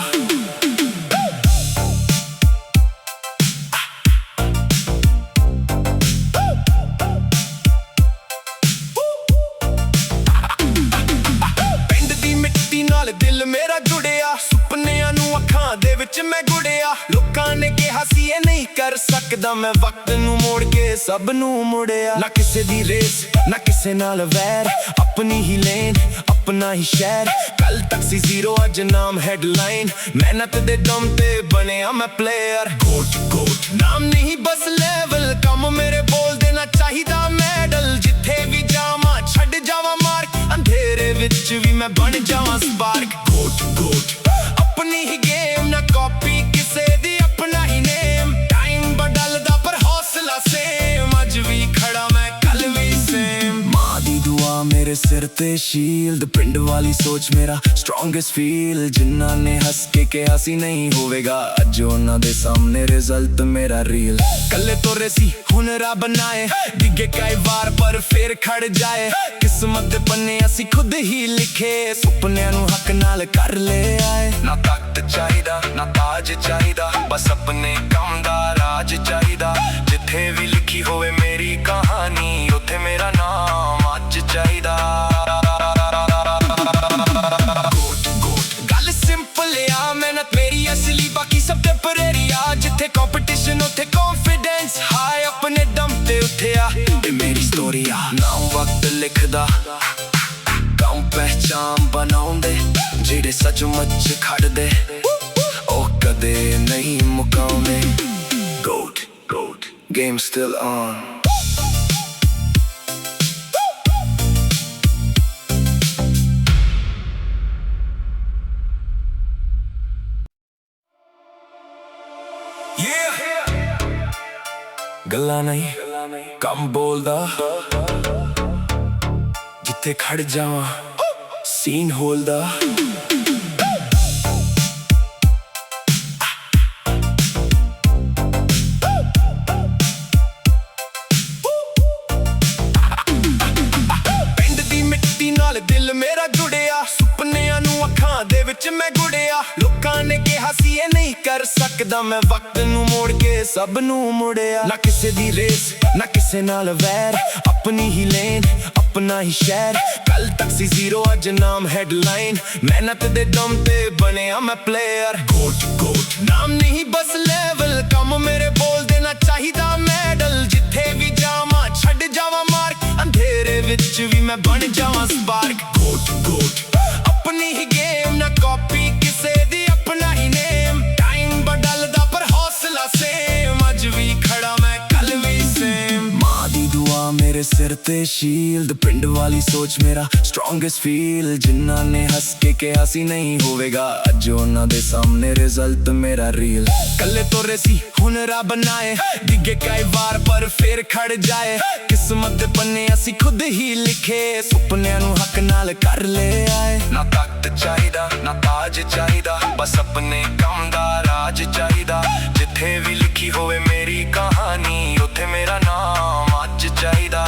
ਵਿੱਚ ਮੈਂ ਗੁੜਿਆ ਲੋਕਾਂ ਨੇ ਕਿਹਾ ਸੀ ਇਹ ਨਹੀਂ ਕਰ ਸਕਦਾ ਮੈਂ ਵਕਤ ਨੂੰ ਮੋੜ ਕੇ ਸਭ ਨੂੰ ਮੁੜਿਆ ਨਾ ਕਿਸੇ ਦੀ ਰੇਸ ਨਾ ਕਿਸੇ ਨਾਲ ਵੈਰ ਆਪਣੀ ਹੀ ਲੇਨ ਆਪਣਾ ਹੀ ਸ਼ਹਿਰ ਕੱਲ ਤੱਕ ਸੀ ਜ਼ੀਰੋ ਅੱਜ ਨਾਮ ਹੈਡਲਾਈਨ ਮਿਹਨਤ ਦੇ ਦਮ ਤੇ ਬਣਿਆ ਮੈਂ ਪਲੇਅਰ ਗੋਟ ਨਾਮ ਨਹੀਂ ਬਸ ਲੈਵਲ ਕੰਮ ਮੇਰੇ ਬੋਲ ਦੇਣਾ ਚਾਹੀਦਾ ਮੈਡਲ ਜਿੱਥੇ ਵੀ ਜਾਵਾਂ ਛੱਡ ਜਾਵਾਂ ਮਾਰਕ ਅੰਧੇਰੇ ਵਿੱਚ ਵੀ ਮੈਂ ਬਣ ਜਾਵਾਂ ਸਪਾਰਕ ਗੋਟ ਆਪਣੀ ਹੀ ਗੇਮ ਨਾ ਕਾਪੀ ਕਿਸੇ ਦੀ ਆਪਣਾ ਹੀ ਨੇਮ ਟਾਈਮ ਬਦਲਦਾ ਪਰ ਹੌਸਲਾ ਸੇਮ ਅੱਜ ਵੀ ਖੜਾ ਮੈਂ ਕੱਲ ਵੀ ਸੇਮ ਮਾਂ ਦੀ ਦੁਆ ਮੇਰੇ ਸਿਰ ਤੇ ਸ਼ੀਲਡ ਪਿੰਡ ਵਾਲੀ ਸੋਚ ਮੇਰਾ ਸਟਰੋਂਗੈਸਟ ਫੀਲ ਜਿਨ੍ਹਾਂ ਨੇ ਹੱਸ ਕੇ ਕਿਹਾ ਸੀ ਨਹੀਂ ਹੋਵੇਗਾ ਅੱਜ ਉਹਨਾਂ ਦੇ ਸਾਹਮਣੇ ਰਿਜ਼ਲਟ ਮੇਰਾ ਰੀਲ ਕੱਲੇ ਤੋਰੇ ਸੀ ਹੁਣ ਰੱਬ ਬਣਾਏ ਡਿੱਗੇ ਕਈ ਵਾਰ ਪਰ ਫੇਰ ਖੜ ਜਾਏ ਕਿਸਮਤ ਦੇ ਪੰਨੇ ਅਸੀਂ ਖੁਦ ਹੀ ਲਿਖੇ ਸੁਪਨਿਆਂ ਨੂੰ ਹੱਕ ਨਾਲ ਕਰ ਲੈ ਆਏ ਨਾ ਤਖਤ ਚਾਹੀਦਾ ਨਾ ਤਾਜ ਚਾਹੀਦਾ ਬਸ ਆਪਣੇ ਕੰਮ ਦਾ ਰਾਜ ਚਾਹੀਦਾ ਜਿੱਥੇ ਵੀ ਲਿਖੀ ਹੋਵੇ ਮੇਰੀ ਕਹਾਣੀ ਉੱਥੇ ਮੇਰਾ ਨਾਮ ਅੱਜ ਚਾਹੀਦਾ ਗੱਲ ਸਿੰਪਲ ਆ ਮਿਹਨਤ ਮੇਰੀ ਅਸਲੀ ਬਾਕੀ ਸਭ ਟੈਂਪਰੇਰੀ ਆ ਜਿੱਥੇ ਕੰਪੀਟੀਸ਼ਨ ਉੱਥੇ ਕੌਨਫੀਡੈਂਸ ਹਾਈ ਆਪਣੇ ਦਮ ਤੇ ਉੱਠਿਆ ਇਹ ਮੇਰੀ ਸਟੋਰੀ ਆ ਨਾਮ ਵਕਤ ਲਿਖਦਾ ਕੰਮ ਪਹਿਚਾਨ ਬਣਾਉਂਦੇ ਜਿਹੜੇ ਸੱਚਮੁੱਚ ਖੜਦੇ ਉਹ ਕਦੇ ਨਹੀਂ ਮੁਕਾਉਂਦੇ ਗੋਟ ਗੇਮ ਸਟਿਲ ਔਨ ਗੱਲਾਂ ਨਹੀਂ ਕੰਮ ਬੋਲਦਾ ਜਿੱਥੇ ਖੜ ਜਾਵਾਂ ਸੀਨ ਹੋਲਦਾ ਪਿੰਡ ਦੀ ਮਿੱਟੀ ਨਾਲ ਦਿਲ ਮੇਰਾ ਜੁੜਿਆ ਸੁਪਨਿਆਂ ਨੂੰ ਅੱਖਾਂ ਦੇ ਵਿੱਚ ਮੈਂ ਗੁੜਿਆ ਲੋਕਾਂ ਨੇ ਕਿਹਾ ਸੀ ਇਹ ਨਹੀਂ ਕਰ ਸਕਦਾ ਮੈਂ ਵਕਤ ਨੂੰ ਮੋੜ ਕੇ ਸਭ ਨੂੰ ਮੁੜਿਆ ਨਾ ਕਿਸੇ ਦੀ ਰੇਸ ਨਾ ਕਿਸੇ ਨਾਲ ਵੈਰ ਆਪਣੀ ਹੀ ਲੇਨ ਆਪਣਾ ਹੀ ਸ਼ਹਿਰ ਕੱਲ ਤੱਕ ਸੀ ਜ਼ੀਰੋ ਅੱਜ ਨਾਮ ਹੈਡਲਾਈਨ ਮਿਹਨਤ ਦੇ ਦਮ ਤੇ ਬਣਿਆ ਮੈਂ ਪਲੇਅਰ ਗੋਟ ਨਾਮ ਨਹੀਂ ਬਸ ਲੈਵਲ ਕੰਮ ਮੇਰੇ ਬੋਲ ਦੇਣਾ ਚਾਹੀਦਾ ਮੈਡਲ ਜਿੱਥੇ ਵੀ ਜਾਵਾਂ ਛੱਡ ਜਾਵਾਂ ਮਾਰਕ ਅੰਧੇਰੇ ਵਿੱਚ ਵੀ ਮੈਂ ਬਣ ਜਾਵਾਂ ਸਪਾਰਕ ਗੋਟ ਆਪਣੀ ਹੀ ਗੇਮ ਨਾ ਕਾਪੀ ਕਿਸੇ ਦੀ ਆਪਣਾ ਹੀ ਨੇਮ ਟਾਈਮ ਬਦਲਦਾ ਪਰ ਹੌਸਲਾ ਸੇਮ ਅੱਜ ਵੀ ਖੜਾ ਮੈਂ ਕੱਲ ਵੀ ਸੇਮ ਮਾਂ ਦੀ ਦੁਆ ਮੇਰੇ ਸਿਰ ਤੇ ਸ਼ੀਲਡ ਪਿੰਡ ਵਾਲੀ ਸੋਚ ਮੇਰਾ ਸਟਰੋਂਗੈਸਟ ਫੀਲ ਜਿਨ੍ਹਾਂ ਨੇ ਹੱਸ ਕੇ ਕਿਹਾ ਸੀ ਨਹੀਂ ਹੋਵੇਗਾ ਅੱਜ ਉਹਨਾਂ ਦੇ ਸਾਹਮਣੇ ਰਿਜ਼ਲਟ ਮੇਰਾ ਰੀਲ ਕੱਲੇ ਤੋਰੇ ਸੀ ਹੁਣ ਰੱਬ ਬਣਾਏ ਡਿੱਗੇ ਕਈ ਵਾਰ ਪਰ ਫੇਰ ਖੜ ਜਾਏ ਕਿਸਮਤ ਦੇ ਪੰਨੇ ਅਸੀਂ ਖੁਦ ਹੀ ਲਿਖੇ ਸੁਪਨਿਆਂ ਨੂੰ ਹੱਕ ਨਾਲ ਕਰ ਲੈ ਆਏ ਨਾ ਤਖਤ ਚਾਹੀਦਾ ਨਾ ਤਾਜ ਚਾਹੀਦਾ ਬਸ ਆਪਣੇ ਕੰਮ ਦਾ ਰਾਜ ਚਾਹੀਦਾ ਜਿੱਥੇ ਵੀ ਲਿਖੀ ਹੋਵੇ ਮੇਰੀ ਕਹਾਣੀ ਉੱਥੇ ਮੇਰਾ ਨਾਮ ਅੱਜ ਚਾਹੀਦਾ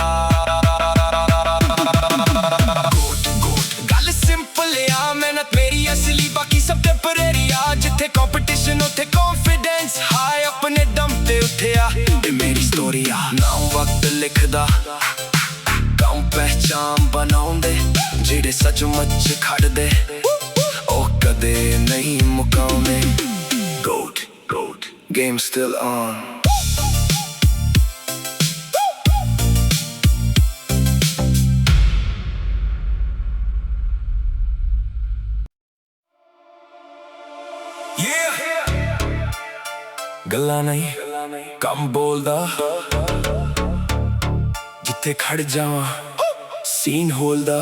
ਗੱਲ ਸਿੰਪਲ ਆ ਮਿਹਨਤ ਮੇਰੀ ਅਸਲੀ ਬਾਕੀ ਸਭ ਟੈਂਪਰੇਰੀ ਆ ਜਿੱਥੇ ਕੰਪੀਟੀਸ਼ਨ ਉੱਥੇ ਕੌਨਫੀਡੈਂਸ ਹਾਈ ਆਪਣੇ ਦਮ ਤੇ ਉੱਠਿਆ ਇਹ ਮੇਰੀ ਸਟੋਰੀ ਆ ਨਾਮ ਵਕਤ ਲਿਖਦਾ ਕੰਮ ਪਹਿਚਾਨ ਬਣਾਉਂਦੇ ਜਿਹੜੇ ਸੱਚਮੁੱਚ ਖੜਦੇ ਉਹ ਕਦੇ ਨਹੀਂ ਮੁਕਾਉਂਦੇ ਗੋਟ ਗੇਮ ਸਟਿਲ ਔਨ ਗੱਲਾਂ ਨਹੀਂ ਕੰਮ ਬੋਲਦਾ ਜਿੱਥੇ ਖੜ ਜਾਵਾਂ ਸੀਨ ਹੋਲਦਾ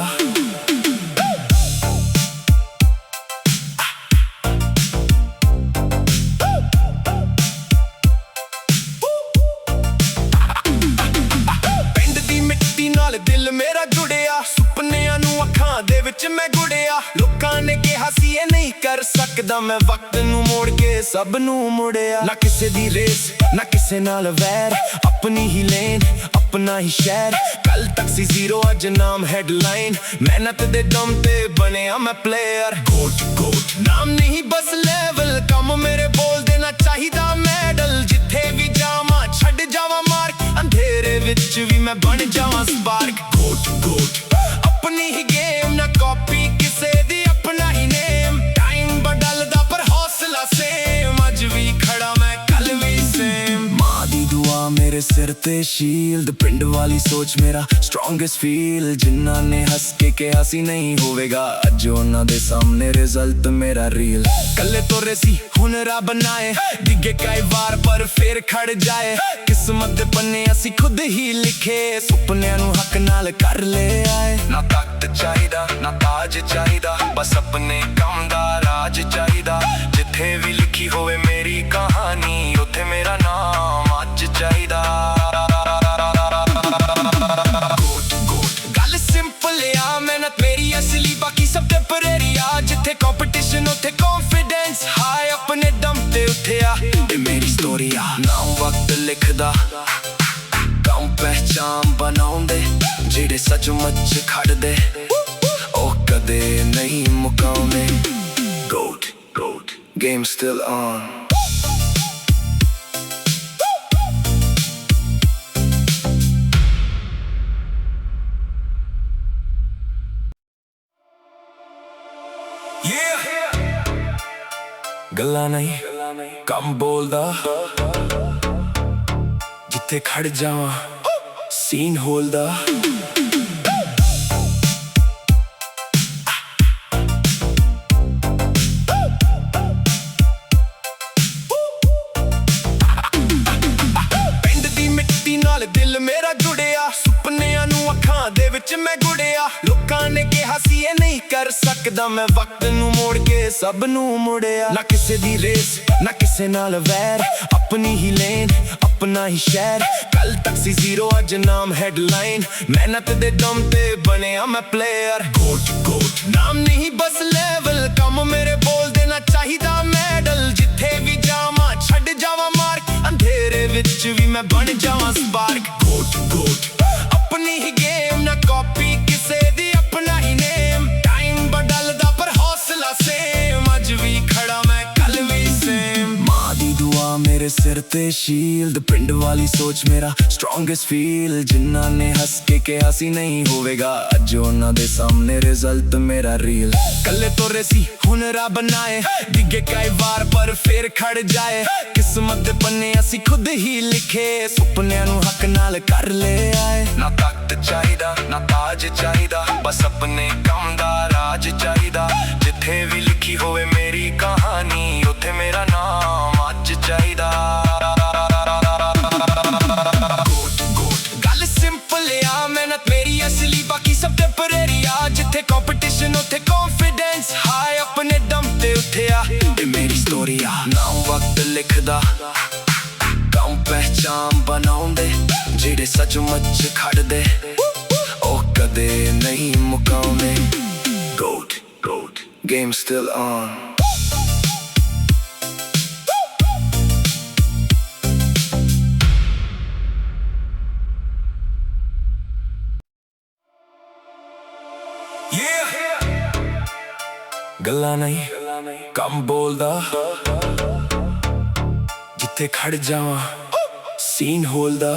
ਪਿੰਡ ਦੀ ਮਿੱਟੀ ਨਾਲ ਦਿਲ ਮੇਰਾ ਜੁੜਿਆ ਸੁਪਨਿਆਂ ਨੂੰ ਅੱਖਾਂ ਦੇ ਵਿੱਚ ਮੈਂ ਗੁੜਿਆ ਲੋਕਾਂ ਨੇ ਕਿਹਾ ਸੀ ਇਹ ਨਹੀਂ ਕਰ ਸਕਦਾ ਮੈਂ ਵਕਤ ਨੂੰ ਮੋੜ ਕੇ ਸਭ ਨੂੰ ਮੁੜਿਆ ਨਾ ਕਿਸੇ ਦੀ ਰੇਸ ਨਾ ਕਿਸੇ ਨਾਲ ਵੈਰ ਆਪਣੀ ਹੀ ਲੇਨ ਆਪਣਾ ਹੀ ਸ਼ਹਿਰ ਕੱਲ ਤੱਕ ਸੀ ਜ਼ੀਰੋ ਅੱਜ ਨਾਮ ਹੈਡਲਾਈਨ ਮਿਹਨਤ ਦੇ ਦਮ ਤੇ ਬਣਿਆ ਮੈਂ ਪਲੇਅਰ ਗੋਟ ਨਾਮ ਨਹੀਂ ਬਸ ਲੈਵਲ ਕੰਮ ਮੇਰੇ ਬੋਲ ਦੇਣਾ ਚਾਹੀਦਾ ਮੈਡਲ ਜਿੱਥੇ ਵੀ ਜਾਵਾਂ ਛੱਡ ਜਾਵਾਂ ਮਾਰਕ ਅੰਧੇਰੇ ਵਿੱਚ ਵੀ ਮੈਂ ਬਣ ਜਾਵਾਂ ਸਪਾਰਕ ਗੋਟ ਆਪਣੀ ਹੀ ਗੇਮ ਨਾ ਕਾਪੀ ਕਿਸੇ ਦੀ ਆਪਣਾ ਹੀ ਨੇਮ ਟਾਈਮ ਬਦਲਦਾ ਪਰ ਹੌਸਲਾ ਸੇਮ ਤੇ ਸ਼ੀਲਡ, ਪਿੰਡ ਵਾਲੀ ਸੋਚ ਮੇਰਾ ਸਟਰੋਂਗੈਸਟ ਫੀਲ। ਜਿਨ੍ਹਾਂ ਨੇ ਹੱਸ ਕੇ ਕਿਹਾ ਸੀ ਨਹੀਂ ਹੋਵੇਗਾ, ਅੱਜ ਉਹਨਾਂ ਦੇ ਸਾਹਮਣੇ ਰਿਜ਼ਲਟ ਮੇਰਾ ਰੀਲ। ਕੱਲੇ ਤੋਰੇ ਸੀ ਹੁਣ ਰੱਬ ਬਣਾਏ, ਡਿੱਗੇ ਕਈ ਵਾਰ ਪਰ ਫੇਰ ਖੜ ਜਾਏ। ਕਿਸਮਤ ਦੇ ਪੰਨੇ ਅਸੀਂ ਖੁਦ ਹੀ ਲਿਖੇ, ਸੁਪਨਿਆਂ ਨੂੰ ਹੱਕ ਨਾਲ ਕਰ ਲੈ ਆਏ। ਨਾ ਤਖਤ ਚਾਹੀਦਾ ਨਾ ਤਾਜ ਚਾਹੀਦਾ, ਬਸ ਆਪਣੇ ਕੰਮ ਦਾ ਰਾਜ ਚਾਹੀਦਾ। ਜਿੱਥੇ ਵੀ ਲਿਖੀ ਹੋਵੇ ਮੇਰੀ ਕਹਾਣੀ, ਉੱਥੇ ਮੇਰਾ ਨਾਮ ਅੱਜ ਚਾਹੀਦਾ। ਗੱਲ ਸਿੰਪਲ ਆ, ਮਿਹਨਤ ਮੇਰੀ ਅਸਲੀ, ਬਾਕੀ ਸਭ ਟੈਂਪਰੇਰੀ ਆ। ਜਿੱਥੇ ਕੰਪੀਟੀਸ਼ਨ ਉੱਥੇ ਕੌਨਫੀਡੈਂਸ, ਹਾਈ ਆਪਣੇ ਦਮ ਤੇ ਉੱਠਿਆ। ਇਹ ਮੇਰੀ ਸਟੋਰੀ ਆ, ਨਾਮ ਵਕਤ ਲਿਖਦਾ, ਕੰਮ ਪਹਿਚਾਨ ਬਣਾਉਂਦੇ। ਜਿਹੜੇ ਸੱਚਮੁੱਚ ਖੜਦੇ ਉਹ ਕਦੇ ਨਹੀਂ ਮੁਕਾਉਂਦੇ। GOAT, game still on. ਗੱਲਾਂ ਨਹੀਂ ਕੰਮ ਬੋਲਦਾ, ਜਿੱਥੇ ਖੜ ਜਾਵਾਂ ਸੀਨ ਹੋਲਦਾ। ਪਿੰਡ ਦੀ ਮਿੱਟੀ ਨਾਲ ਦਿਲ ਮੇਰਾ ਜੁੜਿਆ, ਸੁਪਨਿਆਂ ਨੂੰ ਅੱਖਾਂ ਦੇ ਵਿੱਚ ਮੈਂ ਗੁੜਿਆ। ਲੋਕਾਂ ਨੇ ਕਿਹਾ ਸੀ ਇਹ ਨਹੀਂ ਕਰ ਸਕਦਾ, ਮੈਂ ਵਕਤ ਨੂੰ ਮੋੜ ਕੇ ਸਭ ਨੂੰ ਮੁੜਿਆ। ਨਾ ਕਿਸੇ ਦੀ ਰੇਸ ਨਾ ਕਿਸੇ ਨਾਲ ਵੈਰ, ਆਪਣੀ ਹੀ ਲੇਨ ਆਪਣਾ ਹੀ ਸ਼ਹਿਰ। ਕੱਲ ਤੱਕ ਸੀ ਜ਼ੀਰੋ, ਅੱਜ ਨਾਮ ਹੈਡਲਾਈਨ। ਮਿਹਨਤ ਦੇ ਦਮ ਤੇ ਬਣਿਆ ਮੈਂ ਪਲੇਅਰ। GOAT ਨਾਮ ਨਹੀਂ ਬਸ ਲੈਵਲ, ਕੰਮ ਮੇਰੇ ਬੋਲ ਦੇਣਾ ਚਾਹੀਦਾ ਮੈਡਲ। ਜਿੱਥੇ ਵੀ ਜਾਵਾਂ ਛੱਡ ਜਾਵਾਂ ਮਾਰਕ, ਅੰਧੇਰੇ ਵਿੱਚ ਵੀ ਮੈਂ ਬਣ ਜਾਵਾਂ ਸਪਾਰਕ। GOAT ਆਪਣੀ ਹੀ ਗੇਮ, ਨਾ ਕਾਪੀ ਕਿਸੇ ਦੀ, ਆਪਣਾ ਹੀ ਨੇਮ। ਟਾਈਮ ਬਦਲਦਾ ਪਰ ਹੌਸਲਾ ਸੇਮ, ਅੱਜ ਵੀ ਖੜਾ ਮੈਂ ਕੱਲ ਵੀ ਸੇਮ। ਮਾਂ ਦੀ ਦੁਆ ਮੇਰੇ ਸਿਰ ਤੇ ਸ਼ੀਲਡ, ਪਿੰਡ ਵਾਲੀ ਸੋਚ ਮੇਰਾ ਸਟਰੋਂਗੈਸਟ ਫੀਲ। ਜਿਨ੍ਹਾਂ ਨੇ ਹੱਸ ਕੇ ਕਿਹਾ ਸੀ ਨਹੀਂ ਹੋਵੇਗਾ, ਅੱਜ ਉਹਨਾਂ ਦੇ ਸਾਹਮਣੇ ਰਿਜ਼ਲਟ ਮੇਰਾ ਰੀਲ। ਕੱਲੇ ਤੋਰੇ ਸੀ ਹੁਣ ਰੱਬ ਬਣਾਏ, ਡਿੱਗੇ ਕਈ ਵਾਰ ਪਰ ਫੇਰ ਖੜ ਜਾਏ। ਕਿਸਮਤ ਦੇ ਪੰਨੇ ਅਸੀਂ ਖੁਦ ਹੀ ਲਿਖੇ, ਸੁਪਨਿਆਂ ਨੂੰ ਹੱਕ ਨਾਲ ਕਰ ਲੈ ਆਏ। ਨਾ ਤਖਤ ਚਾਹੀਦਾ ਨਾ ਤਾਜ ਚਾਹੀਦਾ, ਬਸ ਆਪਣੇ ਕੰਮ ਦਾ ਰਾਜ ਚਾਹੀਦਾ। ਜਿੱਥੇ ਵੀ ਲਿਖੀ ਹੋਵੇ ਮੇਰੀ ਕਹਾਣੀ, ਉੱਥੇ ਮੇਰਾ ਨਾਮ ਅੱਜ ਚਾਹੀਦਾ। ਗੱਲ ਸਿੰਪਲ ਆ, ਮਿਹਨਤ ਮੇਰੀ ਅਸਲੀ, ਬਾਕੀ ਸਭ ਟੈਂਪਰੇਰੀ ਆ। ਜਿੱਥੇ ਕੰਪੀਟੀਸ਼ਨ ਉੱਥੇ ਕੌਨਫੀਡੈਂਸ, ਹਾਈ ਆਪਣੇ ਦਮ ਤੇ ਉੱਠਿਆ। ਇਹ ਮੇਰੀ ਸਟੋਰੀ ਆ, ਨਾਮ ਵਕਤ ਲਿਖਦਾ, ਕੰਮ ਪਹਿਚਾਨ ਬਣਾਉਂਦੇ। ਜਿਹੜੇ ਸੱਚਮੁੱਚ ਖੜਦੇ ਉਹ ਕਦੇ ਨਹੀਂ ਮੁਕਾਉਂਦੇ। GOAT, game still on. ਗੱਲਾਂ ਨਹੀਂ ਕੰਮ ਬੋਲਦਾ, ਜਿੱਥੇ ਖੜ ਜਾਵਾਂ ਸੀਨ ਹੋਲਦਾ।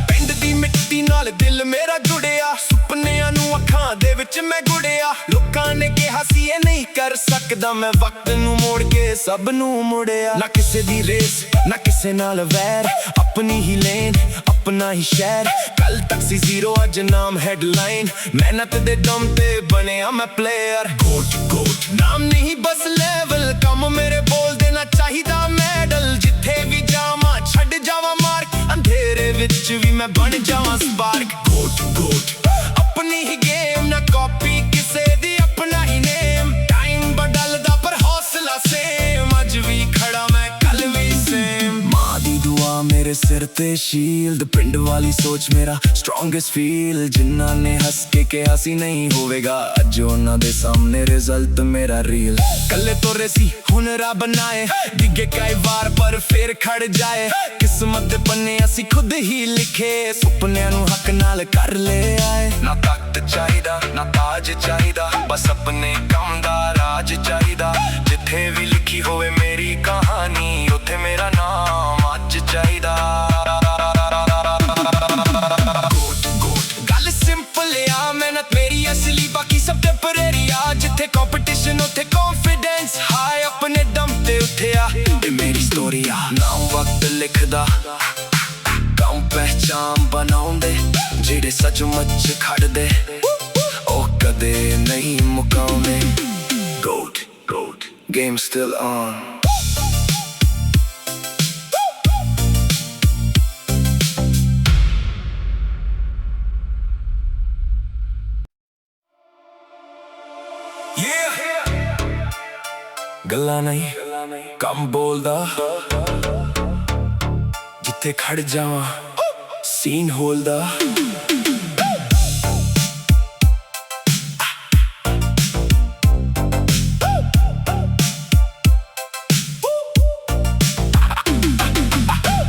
ਪਿੰਡ ਦੀ ਮਿੱਟੀ ਨਾਲ ਦਿਲ ਮੇਰਾ ਜੁੜਿਆ, ਸੁਪਨਿਆਂ ਨੂੰ ਅੱਖਾਂ ਦੇ ਵਿੱਚ ਮੈਂ ਗੁੜਿਆ। ਲੋਕਾਂ ਨੇ ਕਿਹਾ ਸੀ ਇਹ ਨਹੀਂ ਕਰ ਸਕਦਾ, ਮੈਂ ਵਕਤ ਨੂੰ ਮੋੜ ਕੇ ਸਭ ਨੂੰ ਮੁੜਿਆ। ਨਾ ਕਿਸੇ ਦੀ ਰੇਸ ਨਾ ਕਿਸੇ ਨਾਲ ਵੈਰ, ਆਪਣੀ ਹੀ ਲੇਨ ਆਪਣਾ ਹੀ ਸ਼ਹਿਰ। ਕੱਲ ਤੱਕ ਸੀ ਜ਼ੀਰੋ, ਅੱਜ ਨਾਮ ਹੈਡਲਾਈਨ। ਮਿਹਨਤ ਦੇ ਦਮ ਤੇ ਬਣਿਆ ਮੈਂ ਪਲੇਅਰ। GOAT ਨਾਮ ਨਹੀਂ ਬਸ ਲੈਵਲ, ਕੰਮ ਮੇਰੇ ਬੋਲ ਦੇਣਾ ਚਾਹੀਦਾ ਮੈਡਲ। ਜਿੱਥੇ ਵੀ ਜਾਵਾਂ ਛੱਡ ਜਾਵਾਂ ਮਾਰਕ, ਅੰਧੇਰੇ ਵਿੱਚ ਵੀ ਮੈਂ ਬਣ ਜਾਵਾਂ ਸਪਾਰਕ। GOAT ਆਪਣੀ ਹੀ ਗੇਮ, ਨਾ ਕਾਪੀ ਕਿਸੇ ਦੀ, ਆਪਣਾ ਹੀ ਨੇਮ। ਟਾਈਮ ਬਦਲਦਾ ਪਰ ਹੌਸਲਾ ਸੇਮ, ਅੱਜ ਵੀ ਖੜਾ ਮੈਂ ਕੱਲ ਵੀ ਸੇਮ। ਮਾਂ ਦੀ ਦੁਆ ਮੇਰੇ ਸਿਰ ਤੇ ਸ਼ੀਲਡ, ਪਿੰਡ ਵਾਲੀ ਸੋਚ ਮੇਰਾ ਸਟਰੋਂਗੈਸਟ ਫੀਲ। ਜਿਨ੍ਹਾਂ ਨੇ ਹੱਸ ਕੇ ਕਿਹਾ ਸੀ ਨਹੀਂ ਹੋਵੇਗਾ, ਅੱਜ ਉਹਨਾਂ ਦੇ ਸਾਹਮਣੇ ਰਿਜ਼ਲਟ ਮੇਰਾ ਰੀਲ। ਕੱਲੇ ਤੋਰੇ ਸੀ ਹੁਣ ਰੱਬ ਬਣਾਏ, ਡਿੱਗੇ ਕਈ ਵਾਰ ਪਰ ਫੇਰ ਖੜ ਜਾਏ। ਕਿਸਮਤ ਦੇ ਪੰਨੇ ਅਸੀਂ ਖੁਦ ਹੀ ਲਿਖੇ, ਸੁਪਨਿਆਂ ਨੂੰ ਹੱਕ ਨਾਲ ਕਰ ਲੈ ਆਏ। ਨਾ ਤਖਤ ਚਾਹੀਦਾ ਨਾ ਤਾਜ ਚਾਹੀਦਾ, ਬਸ ਆਪਣੇ ਕੰਮ ਦਾ ਰਾਜ ਚਾਹੀਦਾ। ਜਿੱਥੇ ਵੀ ਲਿਖੀ ਹੋਵੇ ਮੇਰੀ ਕਹਾਣੀ, ਉੱਥੇ ਮੇਰਾ ਨਾਮ ਅੱਜ ਚਾਹੀਦਾ। ਗੱਲ ਸਿੰਪਲ ਆ, ਮਿਹਨਤ ਇਹ ਮੇਰੀ ਸਟੋਰੀ ਆ। ਨਾਮ ਵਕਤ ਲਿਖਦਾ, ਕੰਮ ਪਹਿਚਾਨ ਬਣਾਉਂਦੇ, ਜਿਹੜੇ ਸੱਚਮੁੱਚ ਖੜਦੇ ਉਹ ਕਦੇ ਨਹੀਂ ਮੁਕਾਉਂਦੇ। GOAT, GOAT, game still on. ਗੱਲਾਂ ਨਹੀਂ ਕੰਮ ਬੋਲਦਾ, ਜਿੱਥੇ ਖੜ ਜਾਵਾਂ ਸੀਨ ਹੋਲਦਾ।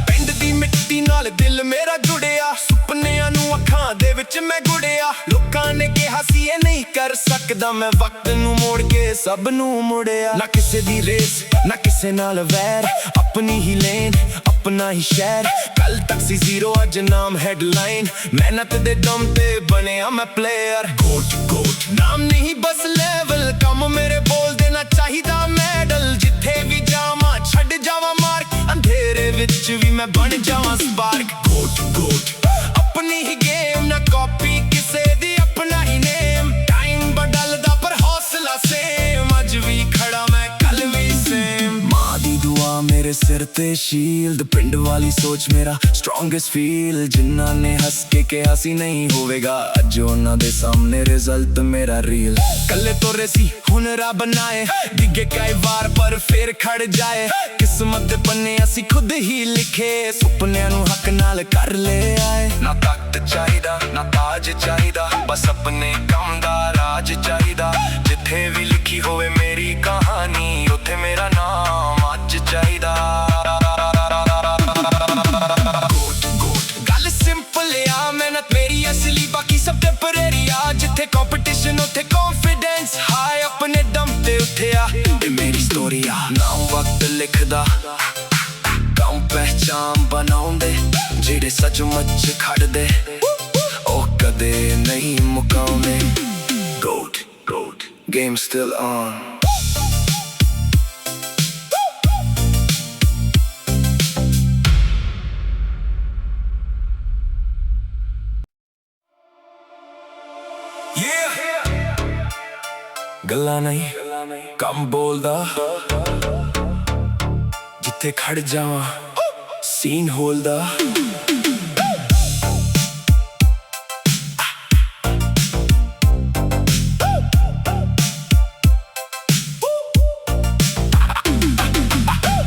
ਪਿੰਡ ਦੀ ਮਿੱਟੀ ਨਾਲ ਦਿਲ ਮੇਰਾ ਜੁੜਿਆ, ਸੁਪਨਿਆਂ ਨੂੰ ਅੱਖਾਂ ਦੇ ਵਿੱਚ ਮੈਂ ਗੁੜਿਆ। ਲੋਕਾਂ ਨੇ ਕਿਹਾ ਸੀ ਇਹ ਨਹੀਂ ਕਰ ਸਕਦਾ, ਮੈਂ ਵਕਤ ਨੂੰ ਮੋੜ ਕੇ ਸਭ ਨੂੰ ਮੁੜਿਆ। ਨਾ ਕਿਸੇ ਦੀ ਰੇਸ ਨਾ ਕਿਸੇ ਨਾਲ ਵੈਰ, ਆਪਣੀ ਹੀ ਲੇਨ ਆਪਣਾ ਹੀ ਸ਼ਹਿਰ। ਕੱਲ ਤੱਕ ਸੀ ਜ਼ੀਰੋ ਅੱਜ ਨਾਮ ਹੈਡਲਾਈਨ, ਮਿਹਨਤ ਦੇ ਦਮ ਤੇ ਬਣਿਆ ਮੈਂ ਪਲੇਅਰ। GOAT, GOAT ਨਾਮ ਨਹੀਂ ਬਸ ਲੈਵਲ, ਕੰਮ ਮੇਰੇ ਬੋਲ ਦੇਣਾ ਚਾਹੀਦਾ ਮੈਡਲ। ਜਿੱਥੇ ਵੀ ਜਾਵਾਂ ਛੱਡ ਜਾਵਾਂ ਮਾਰਕ, ਅੰਧੇਰੇ ਵਿੱਚ ਵੀ ਮੈਂ ਬਣ ਜਾਵਾਂ ਸਪਾਰਕ। GOAT, GOAT ਆਪਣੀ ਹੀ ਗੇਮ ਨਾ ਕਾਪੀ ਕਿਸੇ ਦੀ, ਆਪਣਾ ਹੀ ਨੇਮ। ਟਾਈਮ ਬਦਲਦਾ ਪਰ ਹੌਸਲਾ ਸੇਮ, ਅੱਜ ਵੀ ਖੜਾ ਮੈਂ ਕੱਲ ਵੀ ਸੇਮ। ਮਾਂ ਦੀ ਦੁਆ ਮੇਰੇ ਸਿਰ ਤੇ ਸ਼ੀਲਡ, ਪਿੰਡ ਵਾਲੀ ਸੋਚ ਮੇਰਾ ਸਟਰੋਂਗੈਸਟ ਫੀਲ। ਜਿਨ੍ਹਾਂ ਨੇ ਹੱਸ ਕੇ ਕਿਹਾ ਸੀ ਨਹੀਂ ਹੋਵੇਗਾ, ਅੱਜ ਉਹਨਾਂ ਦੇ ਸਾਹਮਣੇ ਰਿਜ਼ਲਟ ਮੇਰਾ ਰੀਲ। ਕੱਲੇ ਤੋਰੇ ਸੀ ਹੁਣ ਰੱਬ ਬਣਾਏ, ਡਿੱਗੇ ਕਈ ਵਾਰ ਪਰ ਫੇਰ ਖੜ ਜਾਏ। ਕਿਸਮਤ ਦੇ ਪੰਨੇ ਅਸੀਂ ਖੁਦ ਹੀ ਲਿਖੇ, ਸੁਪਨਿਆਂ ਨੂੰ ਹੱਕ ਨਾਲ ਕਰ ਲੈ ਆਏ। ਨਾ ਤਖਤ ਚਾਹੀਦਾ ਨਾ ਤਾਜ ਚਾਹੀਦਾ, ਬਸ ਆਪਣੇ ਕੰਮ ਦਾ ਰਾਜ ਚਾਹੀਦਾ। ਜਿੱਥੇ ਵੀ ਲਿਖੀ ਹੋਵੇ ਮੇਰੀ ਕਹਾਣੀ, ਉੱਥੇ ਮੇਰਾ ਨਾਮ ਅੱਜ ਚਾਹੀਦਾ। ਗੱਲ ਸਿੰਪਲ ਆ, ਮਿਹਨਤ ਮੇਰੀ ਅਸਲੀ, ਬਾਕੀ ਸਭ ਟੈਂਪਰੇਰੀ ਆ। ਜਿੱਥੇ ਕੰਪੀਟੀਸ਼ਨ ਉੱਥੇ ਕੌਨਫੀਡੈਂਸ ਹਾਈ, ਆਪਣੇ ਦਮ ਤੇ ਉੱਠਿਆ ਇਹ ਮੇਰੀ ਸਟੋਰੀ ਆ। ਨਾਮ ਵਕਤ ਲਿਖਦਾ, ਕੰਮ ਪਹਿਚਾਨ ਬਣਾਉਂਦੇ, ਜਿਹੜੇ ਸੱਚਮੁੱਚ ਖੜਦੇ ਉਹ ਕਦੇ ਨਹੀਂ ਮੁਕਾਉਂਦੇ। GOAT, GOAT, game still on. ਗੱਲਾਂ ਨਹੀਂ ਕੰਮ ਬੋਲਦਾ, ਜਿੱਥੇ ਖੜ ਜਾਵਾਂ ਸੀਨ ਹੋਲਦਾ।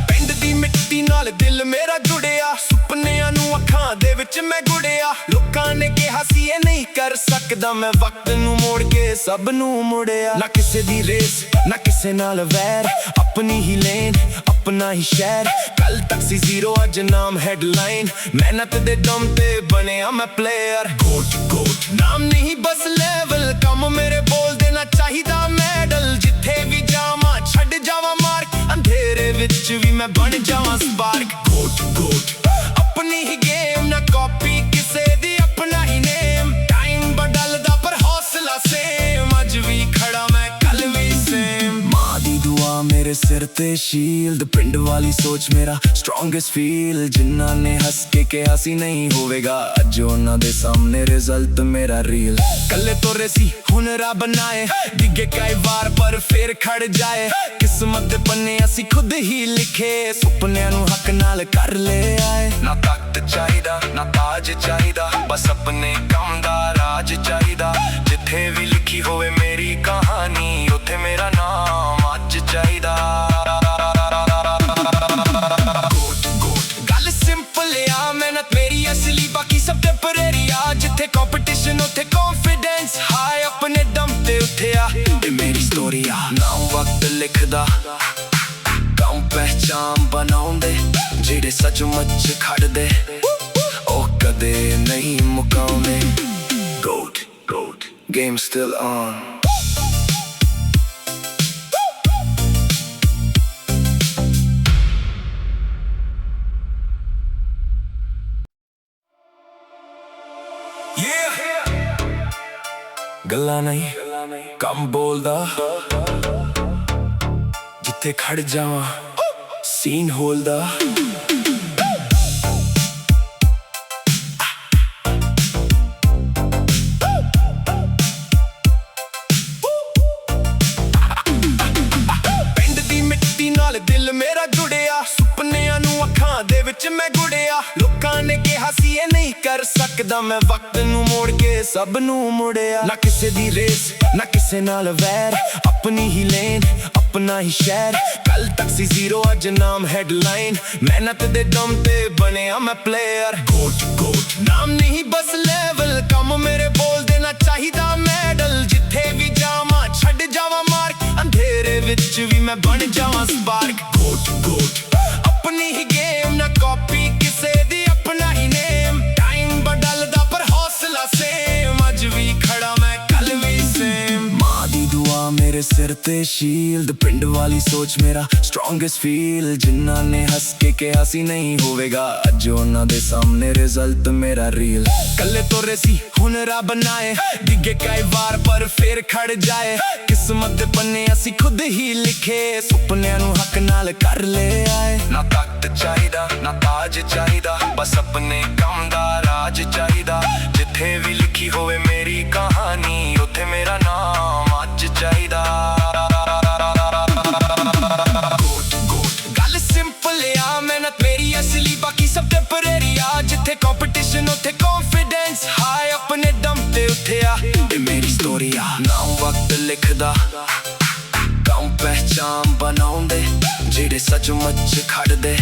ਪਿੰਡ ਦੀ ਮਿੱਟੀ ਨਾਲ ਦਿਲ ਮੇਰਾ ਜੁੜਿਆ, ਸੁਪਨਿਆਂ ਨੂੰ ਅੱਖਾਂ ਦੇ ਵਿੱਚ ਮੈਂ ਗੁੜਿਆ। ਲੋਕਾਂ ਨੇ ਕਿਹਾ ਸੀ ਇਹ ਨਹੀਂ ਕਰ ਸਕਦਾ, ਮੈਂ ਵਕਤ ਨੂੰ ਮੋੜ ਕੇ ਸਭ ਨੂੰ ਮੁੜਿਆ। ਨਾ ਕਿਸੇ ਦੀ ਰੇਸ ਨਾ ਕਿਸੇ ਨਾਲ ਵੈਰ, ਆਪਣੀ ਹੀ ਲੇਨ ਆਪਣਾ ਹੀ ਸ਼ਹਿਰ। ਕੱਲ ਤੱਕ ਸੀ ਜ਼ੀਰੋ ਅੱਜ ਨਾਮ ਹੈਡਲਾਈਨ, ਮਿਹਨਤ ਦੇ ਦਮ ਤੇ ਬਣਿਆ ਮੈਂ ਪਲੇਅਰ। GOAT, GOAT ਨਾਮ ਨਹੀਂ ਬਸ ਲੈਵਲ, ਕੰਮ ਮੇਰੇ ਬੋਲ ਦੇਣਾ ਚਾਹੀਦਾ ਮੈਡਲ। ਜਿੱਥੇ ਵੀ ਜਾਵਾਂ ਛੱਡ ਜਾਵਾਂ ਮਾਰਕ, ਅੰਧੇਰੇ ਵਿੱਚ ਵੀ ਮੈਂ ਬਣ ਜਾਵਾਂ ਸਪਾਰਕ। GOAT, GOAT ਆਪਣੀ ਹੀ ਗੇਮ ਨਾ ਕਾਪੀ ਕਿਸੇ ਦੀ, ਆਪਣਾ ਹੀ ਨੇਮ। ਟਾਈਮ ਬਦਲਦਾ ਪਰ ਹੌਸਲਾ ਸੇਮ, ਅੱਜ ਵੀ ਖੜਾ ਮੈਂ ਕੱਲ ਵੀ ਸੇਮ। ਮਾਂ ਦੀ ਦੁਆ ਮੇਰੇ ਸਿਰ ਤੇ ਸ਼ੀਲਡ, ਪਿੰਡ ਵਾਲੀ ਸੋਚ ਮੇਰਾ ਸਟਰੋਂਗੈਸਟ ਫੀਲ। ਜਿਨ੍ਹਾਂ ਨੇ ਹੱਸ ਕੇ ਕਿਹਾ ਸੀ ਨਹੀਂ ਹੋਵੇਗਾ, ਅੱਜ ਉਹਨਾਂ ਦੇ ਸਾਹਮਣੇ ਰਿਜ਼ਲਟ ਮੇਰਾ ਰੀਲ। ਕੱਲੇ ਤੋਰੇ ਸੀ ਹੁਣ ਰੱਬ ਬਣਾਏ, ਡਿੱਗੇ ਕਈ ਵਾਰ ਪਰ ਫੇਰ ਖੜ ਜਾਏ। ਕਿਸਮਤ ਦੇ ਪੰਨੇ ਅਸੀਂ ਖੁਦ ਹੀ ਲਿਖੇ, ਸੁਪਨਿਆਂ ਨੂੰ ਹੱਕ ਨਾਲ ਕਰ ਲੈ ਆਏ। ਨਾ ਤਖਤ ਚਾਹੀਦਾ ਨਾ ਤਾਜ ਚਾਹੀਦਾ, ਬਸ ਆਪਣੇ ਕੰਮ ਦਾ ਰਾਜ ਚਾਹੀਦਾ। ਜਿੱਥੇ ਵੀ ਲਿਖੀ ਹੋਵੇ ਮੇਰੀ ਕਹਾਣੀ, ਉੱਥੇ ਮੇਰਾ ਨਾਮ ਅੱਜ ਚਾਹੀਦਾ। ਗੱਲ ਸਿੰਪਲ ਆ, ਮਿਹਨਤ ਮੇਰੀ ਅਸਲੀ, ਬਾਕੀ ਸਭ ਟੈਂਪਰੇਰੀ ਆ। ਜਿੱਥੇ ਕੰਪੀਟੀਸ਼ਨ ਉੱਥੇ ਕੌਨਫੀਡੈਂਸ ਹਾਈ, ਆਪਣੇ ਦਮ ਤੇ ਉੱਠਿਆ ਇਹ ਮੇਰੀ ਸਟੋਰੀ ਆ। ਨਾਮ ਵਕਤ ਲਿਖਦਾ, ਕੰਮ ਪਹਿਚਾਨ ਬਣਾਉਂਦੇ, ਜਿਹੜੇ ਸੱਚਮੁੱਚ ਖੜਦੇ ਉਹ ਕਦੇ ਨਹੀਂ ਮੁਕਾਉਂਦੇ। GOAT, GOAT, game still on. ਗੱਲਾਂ ਨਹੀਂ ਕੰਮ ਬੋਲਦਾ, ਜਿੱਥੇ ਖੜ ਜਾਵਾਂ ਸੀਨ ਹੋਲਦਾ ਦਿਲ ਮੇਰਾ ਜੁੜਿਆ ਸੁਪਨਿਆਂ ਨੂੰ ਅੱਖਾਂ ਦੇ ਵਿੱਚ ਮੈਂ ਗੁੜਿਆ ਲੋਕਾਂ ਨੇ ਕਿਹਾ ਸੀ ਇਹ ਨਹੀਂ ਕਰ ਸਕਦਾ ਮੈਂ ਵਕਤ ਨੂੰ ਮੋੜ ਕੇ ਸਭ ਨੂੰ ਮੁੜਿਆ ਨਾ ਕਿਸੇ ਦੀ ਰੇਸ ਨਾ ਕਿਸੇ ਨਾਲ ਵੈਰ ਆਪਣੀ ਹੀ ਲੇਨ ਆਪਣਾ ਹੀ ਸ਼ਹਿਰ ਕੱਲ ਤੱਕ ਸੀ ਜ਼ੀਰੋ ਅੱਜ ਨਾਮ ਹੈਡਲਾਈਨ ਮਿਹਨਤ ਦੇ ਦਮ ਤੇ ਬਣਿਆ ਮੈਂ ਪਲੇਅਰ ਗੋਟ ਨਾਮ ਨਹੀਂ ਬਸ ਲੈਵਲ ਕੰਮ ਮੇਰੇ ਬੋਲਦੇ ਨਾ ਚਾਹੀਦਾ ਮੈਡਲ ਜਿੱਥੇ ਵੀ ਜਾਵਾਂ ਛੱਡ ਜਾਵਾਂ ਮਾਰਕ ਅੰਧੇਰੇ ਵਿੱਚ ਵੀ ਮੈਂ ਬਣ ਜਾਵਾਂ ਸਪਾਰਕ ਗੋਟ ਆਪਣੀ ਹੀ ਗੇਮ ਨਾ ਕਾਪੀ ਕਿਸੇ ਦੀ ਆਪਣਾ ਹੀ ਨੇਮ ਟਾਈਮ ਬਦਲਦਾ ਪਰ ਹੌਸਲਾ ਸੇਮ ਅੱਜ ਵੀ ਖੜਾ ਮੈਂ ਕੱਲ ਵੀ ਸੇਮ ਮਾਂ ਦੀ ਦੁਆ ਮੇਰੇ ਸਿਰ ਤੇ ਸ਼ੀਲਡ ਪਿੰਡ ਵਾਲੀ ਸੋਚ ਮੇਰਾ ਸਟਰੋਂਗੈਸਟ ਫੀਲ ਜਿਨ੍ਹਾਂ ਨੇ ਹੱਸ ਕੇ ਕਿਹਾ ਸੀ ਨਹੀਂ ਹੋਵੇਗਾ ਅੱਜ ਉਹਨਾਂ ਦੇ ਸਾਹਮਣੇ ਰਿਜ਼ਲਟ ਮੇਰਾ ਰੀਲ ਕੱਲੇ ਤੋਰੇ ਸੀ ਹੁਣ ਰੱਬ ਬਣਾਏ ਡਿੱਗੇ ਕਈ ਵਾਰ ਪਰ ਫੇਰ ਖੜ ਜਾਏ ਕਿਸਮਤ ਦੇ ਪੰਨੇ ਅਸੀਂ ਖੁਦ ਹੀ ਲਿਖੇ ਸੁਪਨਿਆਂ ਨੂੰ ਹੱਕ ਨਾਲ ਕਰ ਲੈ ਆਏ ਨਾ ਤਖਤ ਚਾਹੀਦਾ ਨਾ ਤਾਜ ਚਾਹੀਦਾ ਬਸ ਆਪਣੇ ਕੰਮ ਦਾ ਰਾਜ ਚਾਹੀਦਾ ਜਿੱਥੇ ਵੀ ਲਿਖੀ ਹੋਵੇ ਮੇਰੀ ਕਹਾਣੀ ਉੱਥੇ ਮੇਰਾ ਨਾਮ ਅੱਜ ਚਾਹੀਦਾ ਗੱਲ ਸਿੰਪਲ ਆ ਮਿਹਨਤ ਮੇਰੀ ਅਸਲੀ ਬਾਕੀ ਸਭ ਟੈਂਪਰੇਰੀ ਆ ਜਿੱਥੇ ਕੰਪੀਟੀਸ਼ਨ ਉੱਥੇ ਕੌਨਫੀਡੈਂਸ ਹਾਈ ਆਪਣੇ ਦਮ ਤੇ ਉੱਠਿਆ ਇਹ ਮੇਰੀ ਸਟੋਰੀ ਆ ਨਾਮ ਵਕਤ ਲਿਖਦਾ ਕੰਮ ਪਹਿਚਾਨ ਬਣਾਉਂਦੇ ਜਿਹੜੇ ਸੱਚਮੁੱਚ ਖੜਦੇ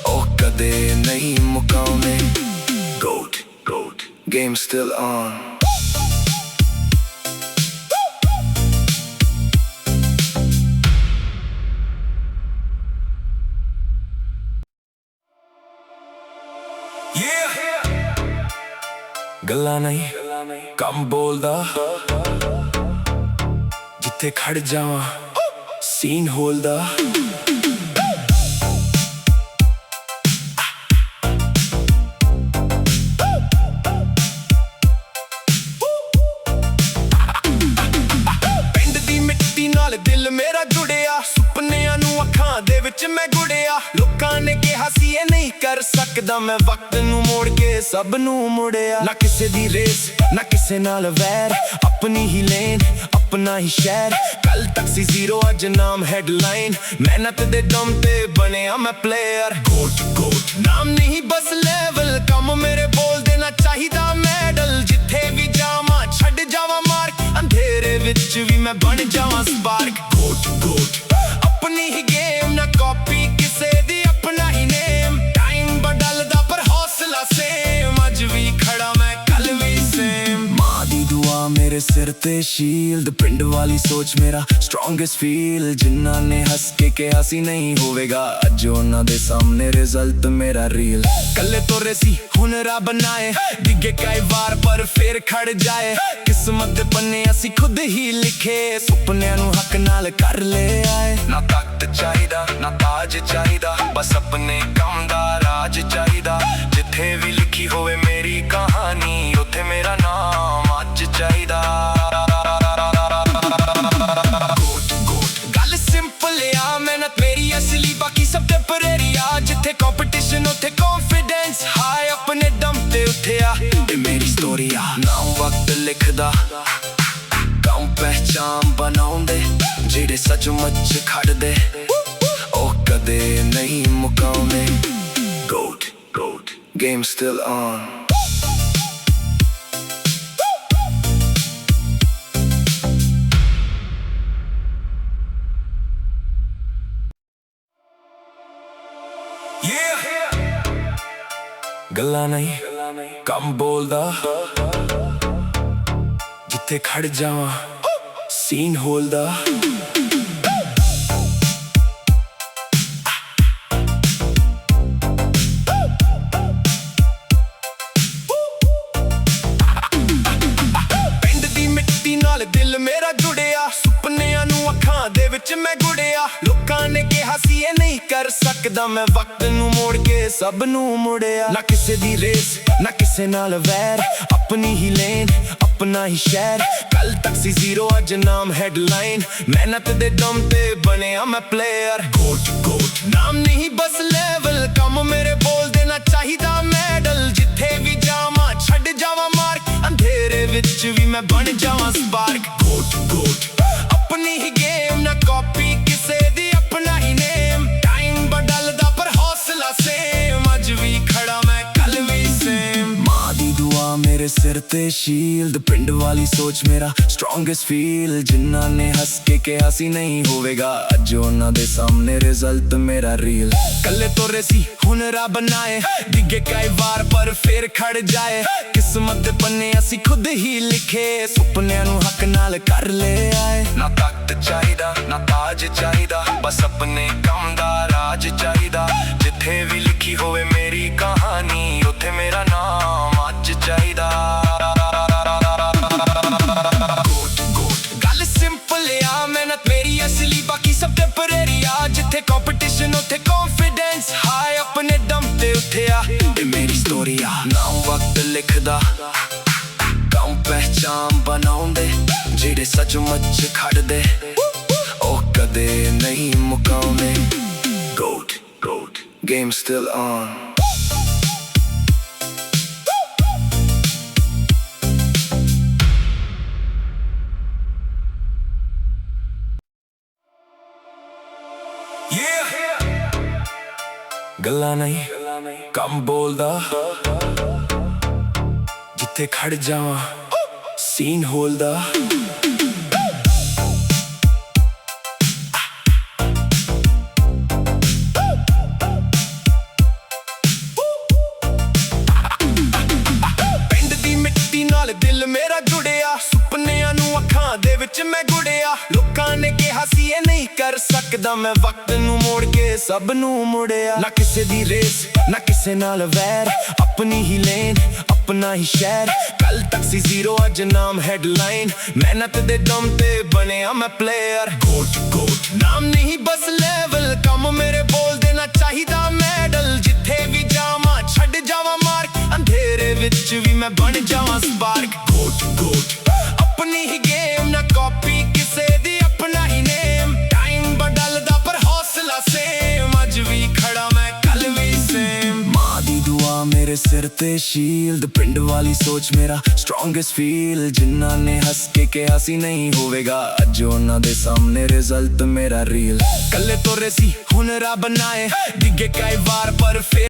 ਉਹ ਕਦੇ ਨਹੀਂ ਮੁਕਾਉਂਦੇ ਗੋਟ game still on ਗੱਲਾਂ ਨਹੀਂ ਕੰਮ ਬੋਲਦਾ ਜਿੱਥੇ ਖੜ ਜਾਵਾਂ ਸੀਨ ਹੋਲਦਾ ਪਿੰਡ ਦੀ ਮਿੱਟੀ ਨਾਲ ਦਿਲ ਮੇਰਾ ਜੁੜਿਆ ਸੁਪਨਿਆਂ ਨੂੰ ਅੱਖਾਂ ਦੇ ਵਿੱਚ ਮੈਂ ਗੁੜਿਆ ਲੋਕਾਂ ਨੇ ਕਿਹਾ ਸੀ ਇਹ ਨਹੀਂ ਕਰ ਸਕਦਾ ਮੈਂ ਵਕਤ ਨੂੰ ਮੋੜ ਕੇ ਸਭ ਨੂੰ ਮੁੜਿਆ ਨਾ ਕਿਸੇ ਦੀ ਰੇਸ ਨਾ ਕਿਸੇ ਨਾਲ ਵੈਰ ਆਪਣੀ ਹੀ ਲੇਨ ਆਪਣਾ ਹੀ ਸ਼ਹਿਰ ਕੱਲ ਤੱਕ ਸੀ ਜ਼ੀਰੋ ਅੱਜ ਨਾਮ ਹੈਡਲਾਈਨ ਮਿਹਨਤ ਦੇ ਦਮ ਤੇ ਬਣਿਆ ਮੈਂ ਪਲੇਅਰ ਗੋਟ ਨਾਮ ਨਹੀਂ ਬਸ ਲੈਵਲ ਕੰਮ ਮੇਰੇ ਬੋਲਦੇ ਨਾ ਚਾਹੀਦਾ ਮੈਡਲ ਜਿੱਥੇ ਵੀ ਜਾਵਾਂ ਛੱਡ ਜਾਵਾਂ ਮਾਰਕ ਅੰਧੇਰੇ ਵਿੱਚ ਵੀ ਮੈਂ ਬਣ ਜਾਵਾਂ ਸਪਾਰਕ ਗੋਟ ਆਪਣੀ ਹੀ ਗੇਮ ਨਾ ਕਾਪੀ ਕਿਸੇ ਦੀ ਆਪਣਾ ਹੀ ਨੇਮ ਟਾਈਮ ਬਦਲਦਾ ਪਰ ਹੌਸਲਾ ਸੇਮ ਅੱਜ ਵੀ ਖੜਾ ਮੈਂ ਕੱਲ ਵੀ ਸੇਮ ਮਾਂ ਦੀ ਦੁਆ ਮੇਰੇ ਸਿਰ ਤੇ ਸ਼ੀਲਡ ਪਿੰਡ ਵਾਲੀ ਸੋਚ ਮੇਰਾ ਸਟਰੋਂਗੈਸਟ ਫੀਲ ਜਿਨ੍ਹਾਂ ਨੇ ਹੱਸ ਕੇ ਕਿਹਾ ਸੀ ਨਹੀਂ ਹੋਵੇਗਾ ਅੱਜ ਉਹਨਾਂ ਦੇ ਸਾਹਮਣੇ ਰਿਜ਼ਲਟ ਮੇਰਾ ਰੀਲ ਕੱਲੇ ਤੋਰੇ ਸੀ ਹੁਣ ਰੱਬ ਬਣਾਏ ਡਿੱਗੇ ਕਈ ਵਾਰ ਪਰ ਫੇਰ ਖੜ ਜਾਏ ਕਿਸਮਤ ਦੇ ਪੰਨੇ ਅਸੀਂ ਖੁਦ ਹੀ ਲਿਖੇ ਸੁਪਨਿਆਂ ਨੂੰ ਹੱਕ ਨਾਲ ਕਰ ਲੈ ਆਏ ਨਾ ਤਖਤ ਚਾਹੀਦਾ ਨਾ ਤਾਜ ਚਾਹੀਦਾ ਬਸ ਆਪਣੇ ਕੰਮ ਦਾ ਰਾਜ ਚਾਹੀਦਾ ਜਿੱਥੇ ਵੀ ਲਿਖੀ ਹੋਵੇ ਮੇਰੀ ਕਹਾਣੀ ਉੱਥੇ ਮੇਰਾ ਨਾਮ ਅੱਜ ਚਾਹੀਦਾ ਗੱਲ ਸਿੰਪਲ ਆ ਮਿਹਨਤ ਮੇਰੀ ਅਸਲੀ ਬਾਕੀ ਸਭ ਟੈਂਪਰੇਰੀ ਆ ਜਿੱਥੇ ਕੰਪੀਟੀਸ਼ਨ ਉੱਥੇ ਕੌਨਫੀਡੈਂਸ ਹਾਈ ਆਪਣੇ ਦਮ ਤੇ ਉੱਠਿਆ ਇਹ ਮੇਰੀ ਸਟੋਰੀ ਆ ਨਾਮ ਵਕਤ ਲਿਖਦਾ ਕੰਮ ਪਹਿਚਾਨ ਬਣਾਉਂਦੇ ਜਿਹੜੇ ਸੱਚਮੁੱਚ ਖੜਦੇ ਉਹ ਕਦੇ ਨਹੀਂ ਮੁਕਾਉਂਦੇ ਗੋਟ game still on ਗੱਲਾਂ ਨਹੀਂ ਕੰਮ ਬੋਲਦਾ ਜਿੱਥੇ ਖੜ ਜਾਵਾਂ ਸੀਨ ਹੋਲਦਾ ਪਿੰਡ ਦੀ ਮਿੱਟੀ ਨਾਲ ਦਿਲ ਮੇਰਾ ਜੁੜਿਆ ਸੁਪਨਿਆਂ ਨੂੰ ਅੱਖਾਂ ਦੇ ਵਿੱਚ ਮੈਂ ਗੁੜਿਆ ਲੋਕਾਂ ਨੇ ਕਿਹਾ ਸੀ ਇਹ ਨਹੀਂ ਕਰ ਸਕਦਾ ਮੈਂ ਵਕਤ ਨੂੰ ਮੋੜ ਕੇ ਸਭ ਨੂੰ ਮੁੜਿਆ ਨਾ ਕਿਸੇ ਦੀ ਰੇਸ ਨਾ ਕਿਸੇ ਨਾਲ ਵੈਰ ਆਪਣੀ ਹੀ ਲੇਨ ਆਪਣਾ ਹੀ ਸ਼ਹਿਰ ਕੱਲ ਤੱਕ ਸੀ ਜ਼ੀਰੋ ਅੱਜ ਨਾਮ ਹੈਡਲਾਈਨ ਮਿਹਨਤ ਦੇ ਦਮ ਤੇ ਬਣਿਆ ਮੈਂ ਪਲੇਅਰ ਗੋਟ ਨਾਮ ਨਹੀਂ ਬਸ ਲੈਵਲ, ਕੰਮ ਮੇਰੇ ਬੋਲਦੇ ਨਾ ਚਾਹੀਦਾ ਮੈਡਲ। ਜਿੱਥੇ ਵੀ ਜਾਵਾਂ ਛੱਡ ਜਾਵਾਂ ਮਾਰਕ, ਅੰਧੇਰੇ ਵਿੱਚ ਵੀ ਮੈਂ ਬਣ ਜਾਵਾਂ ਸਪਾਰਕ। ਗੋਟ ਗੋਟ ਆਪਣੀ ਹੀ ਗੇਮ, ਨਾ ਕਾਪੀ ਕਿਸੇ ਦੀ, ਆਪਣਾ ਹੀ ਨੇਮ। ਟਾਈਮ ਬਦਲਦਾ ਪਰ ਹੌਸਲਾ ਸੇਮ, ਅੱਜ ਵੀ ਖੜਾ ਮੈਂ ਕੱਲ ਵੀ ਸੇਮ। ਮਾਂ ਦੀ ਦੁਆ ਮੇਰੇ ਸਿਰ ਤੇ ਸ਼ੀਲਡ, ਪਿੰਡ ਵਾਲੀ ਸੋਚ ਮੇਰਾ ਸਟਰੋਂਗੈਸਟ ਫੀਲ। ਜਿਨ੍ਹਾਂ ਨੇ ਹੱਸ ਕੇ ਕਿਹਾ ਸੀ ਨਹੀਂ ਹੋਵੇਗਾ, ਅੱਜ ਉਹਨਾਂ ਦੇ ਸਾਹਮਣੇ ਰਿਜ਼ਲਟ ਮੇਰਾ ਰੀਲ। ਕੱਲੇ ਤੋਰੇ ਸੀ ਹੁਣ ਰੱਬ ਬਣਾਏ, ਡਿੱਗੇ ਕਈ ਵਾਰ ਪਰ ਫੇਰ ਖੜ ਜਾਏ। ਕਿਸਮਤ ਦੇ ਪੰਨੇ ਅਸੀਂ ਖੁਦ ਹੀ ਲਿਖੇ, ਸੁਪਨਿਆਂ ਨੂੰ ਹੱਕ ਨਾਲ ਕਰ ਲੈ ਆਏ। ਨਾ ਤਾਕਤ ਚਾਹੀਦਾ ਨਾ ਤਾਜ ਚਾਹੀਦਾ, ਬਸ ਆਪਣੇ ਕੰਮ ਦਾ ਰਾਜ ਚਾਹੀਦਾ। ਜਿੱਥੇ ਵੀ ਲਿਖੀ ਹੋਵੇ ਮੇਰੀ ਕਹਾਣੀ, ਉੱਥੇ ਮੇਰਾ ਨਾਮ ਅੱਜ ਚਾਹੀਦਾ। ਗੱਲ ਸਿੰਪਲ ਆ, ਮਿਹਨਤ ਮੇਰੀ ਅਸਲੀ, ਬਾਕੀ ਸਭ ਟੈਂਪਰੇਰੀ ਆ। ਜਿੱਥੇ ਕੰਪੀਟੀਸ਼ਨ ਉੱਥੇ ਕੌਨਫੀਡੈਂਸ ਹਾਈ, ਆਪਣੇ ਦਮ ਤੇ ਉੱਠਿਆ ਇਹ ਮੇਰੀ ਸਟੋਰੀ ਆ। ਨਾਮ ਵਕਤ ਲਿਖਦਾ, ਕੰਮ ਪਹਿਚਾਨ ਬਣਾਉਂਦੇ, ਜਿਹੜੇ ਸੱਚਮੁੱਚ ਖੜਦੇ ਉਹ ਕਦੇ ਨਹੀਂ ਮੁਕਾਉਂਦੇ। GOAT, GOAT, game still on. ਗੱਲਾਂ ਨਹੀਂ ਕੰਮ ਬੋਲਦਾ, ਜਿੱਥੇ ਖੜ ਜਾਵਾਂ ਸੀਨ ਹੋਲਦਾ। ਪਿੰਡ ਦੀ ਮਿੱਟੀ ਨਾਲ ਦਿਲ ਮੇਰਾ ਜੁੜਿਆ, ਸੁਪਨਿਆਂ ਨੂੰ ਅੱਖਾਂ ਦੇ ਵਿੱਚ ਮੈਂ ਗੁੜਿਆ। ਲੋਕਾਂ ਨੇ ਕਿਹਾ ਸੀ ਇਹ ਨਹੀਂ ਕਰ ਸਕਦਾ, ਮੈਂ ਵਕਤ ਨੂੰ ਮੋੜ ਕੇ ਸਭ ਨੂੰ ਮੁੜਿਆ। ਨਾ ਕਿਸੇ ਦੀ ਰੇਸ ਨਾ ਕਿਸੇ ਨਾਲ ਵੈਰ, ਆਪਣੀ ਹੀ ਲੇਨ ਆਪਣਾ ਹੀ ਸ਼ਹਿਰ। ਕੱਲ ਤੱਕ ਸੀ ਜ਼ੀਰੋ, ਅੱਜ ਨਾਮ ਹੈਡਲਾਈਨ, ਮਿਹਨਤ ਦੇ ਦਮ ਤੇ ਬਣਿਆ ਮੈਂ ਪਲੇਅਰ। ਗੋਟ ਗੋਟ ਨਾਮ ਨਹੀਂ ਬਸ ਲੈਵਲ, ਕੰਮ ਮੇਰੇ ਬੋਲਦੇ ਨਾ ਚਾਹੀਦਾ ਮੈਡਲ। ਜਿੱਥੇ ਵੀ ਜਾਵਾਂ ਛੱਡ ਜਾਵਾਂ ਮਾਰਕ, ਅੰਧੇਰੇ ਵਿੱਚ ਵੀ ਮੈਂ ਬਣ ਜਾਵਾਂ ਸਪਾਰਕ। ਗੋਟ ਗੋਟ ਆਪਣੀ ਹੀ ਗੇਮ, ਨਾ ਕਾਪੀ ਕਿਸੇ ਦੀ, ਆਪਣਾ ਹੀ ਨੇਮ। ਟਾਈਮ ਬਦਲਦਾ ਪਰ ਹੌਸਲਾ ਸੇਮ, ਅੱਜ ਵੀ ਖੜਾ ਮੈਂ ਕੱਲ ਵੀ ਸੇਮ। ਮਾਂ ਦੀ ਦੁਆ ਮੇਰੇ ਸਿਰ ਤੇ ਸ਼ੀਲਡ, ਪਿੰਡ ਵਾਲੀ ਸੋਚ ਮੇਰਾ ਸਟਰੋਂਗੈਸਟ ਫੀਲ। ਜਿਨ੍ਹਾਂ ਨੇ ਹੱਸ ਕੇ ਕਿਹਾ ਸੀ ਨਹੀਂ ਹੋਵੇਗਾ, ਅੱਜ ਉਹਨਾਂ ਦੇ ਸਾਹਮਣੇ ਰਿਜ਼ਲਟ ਮੇਰਾ ਰੀਲ। ਕੱਲੇ ਤੋਰੇ ਸੀ ਹੁਣ ਰੱਬ ਬਣਾਏ, ਡਿੱਗੇ ਕਈ ਵਾਰ ਪਰ ਫੇਰ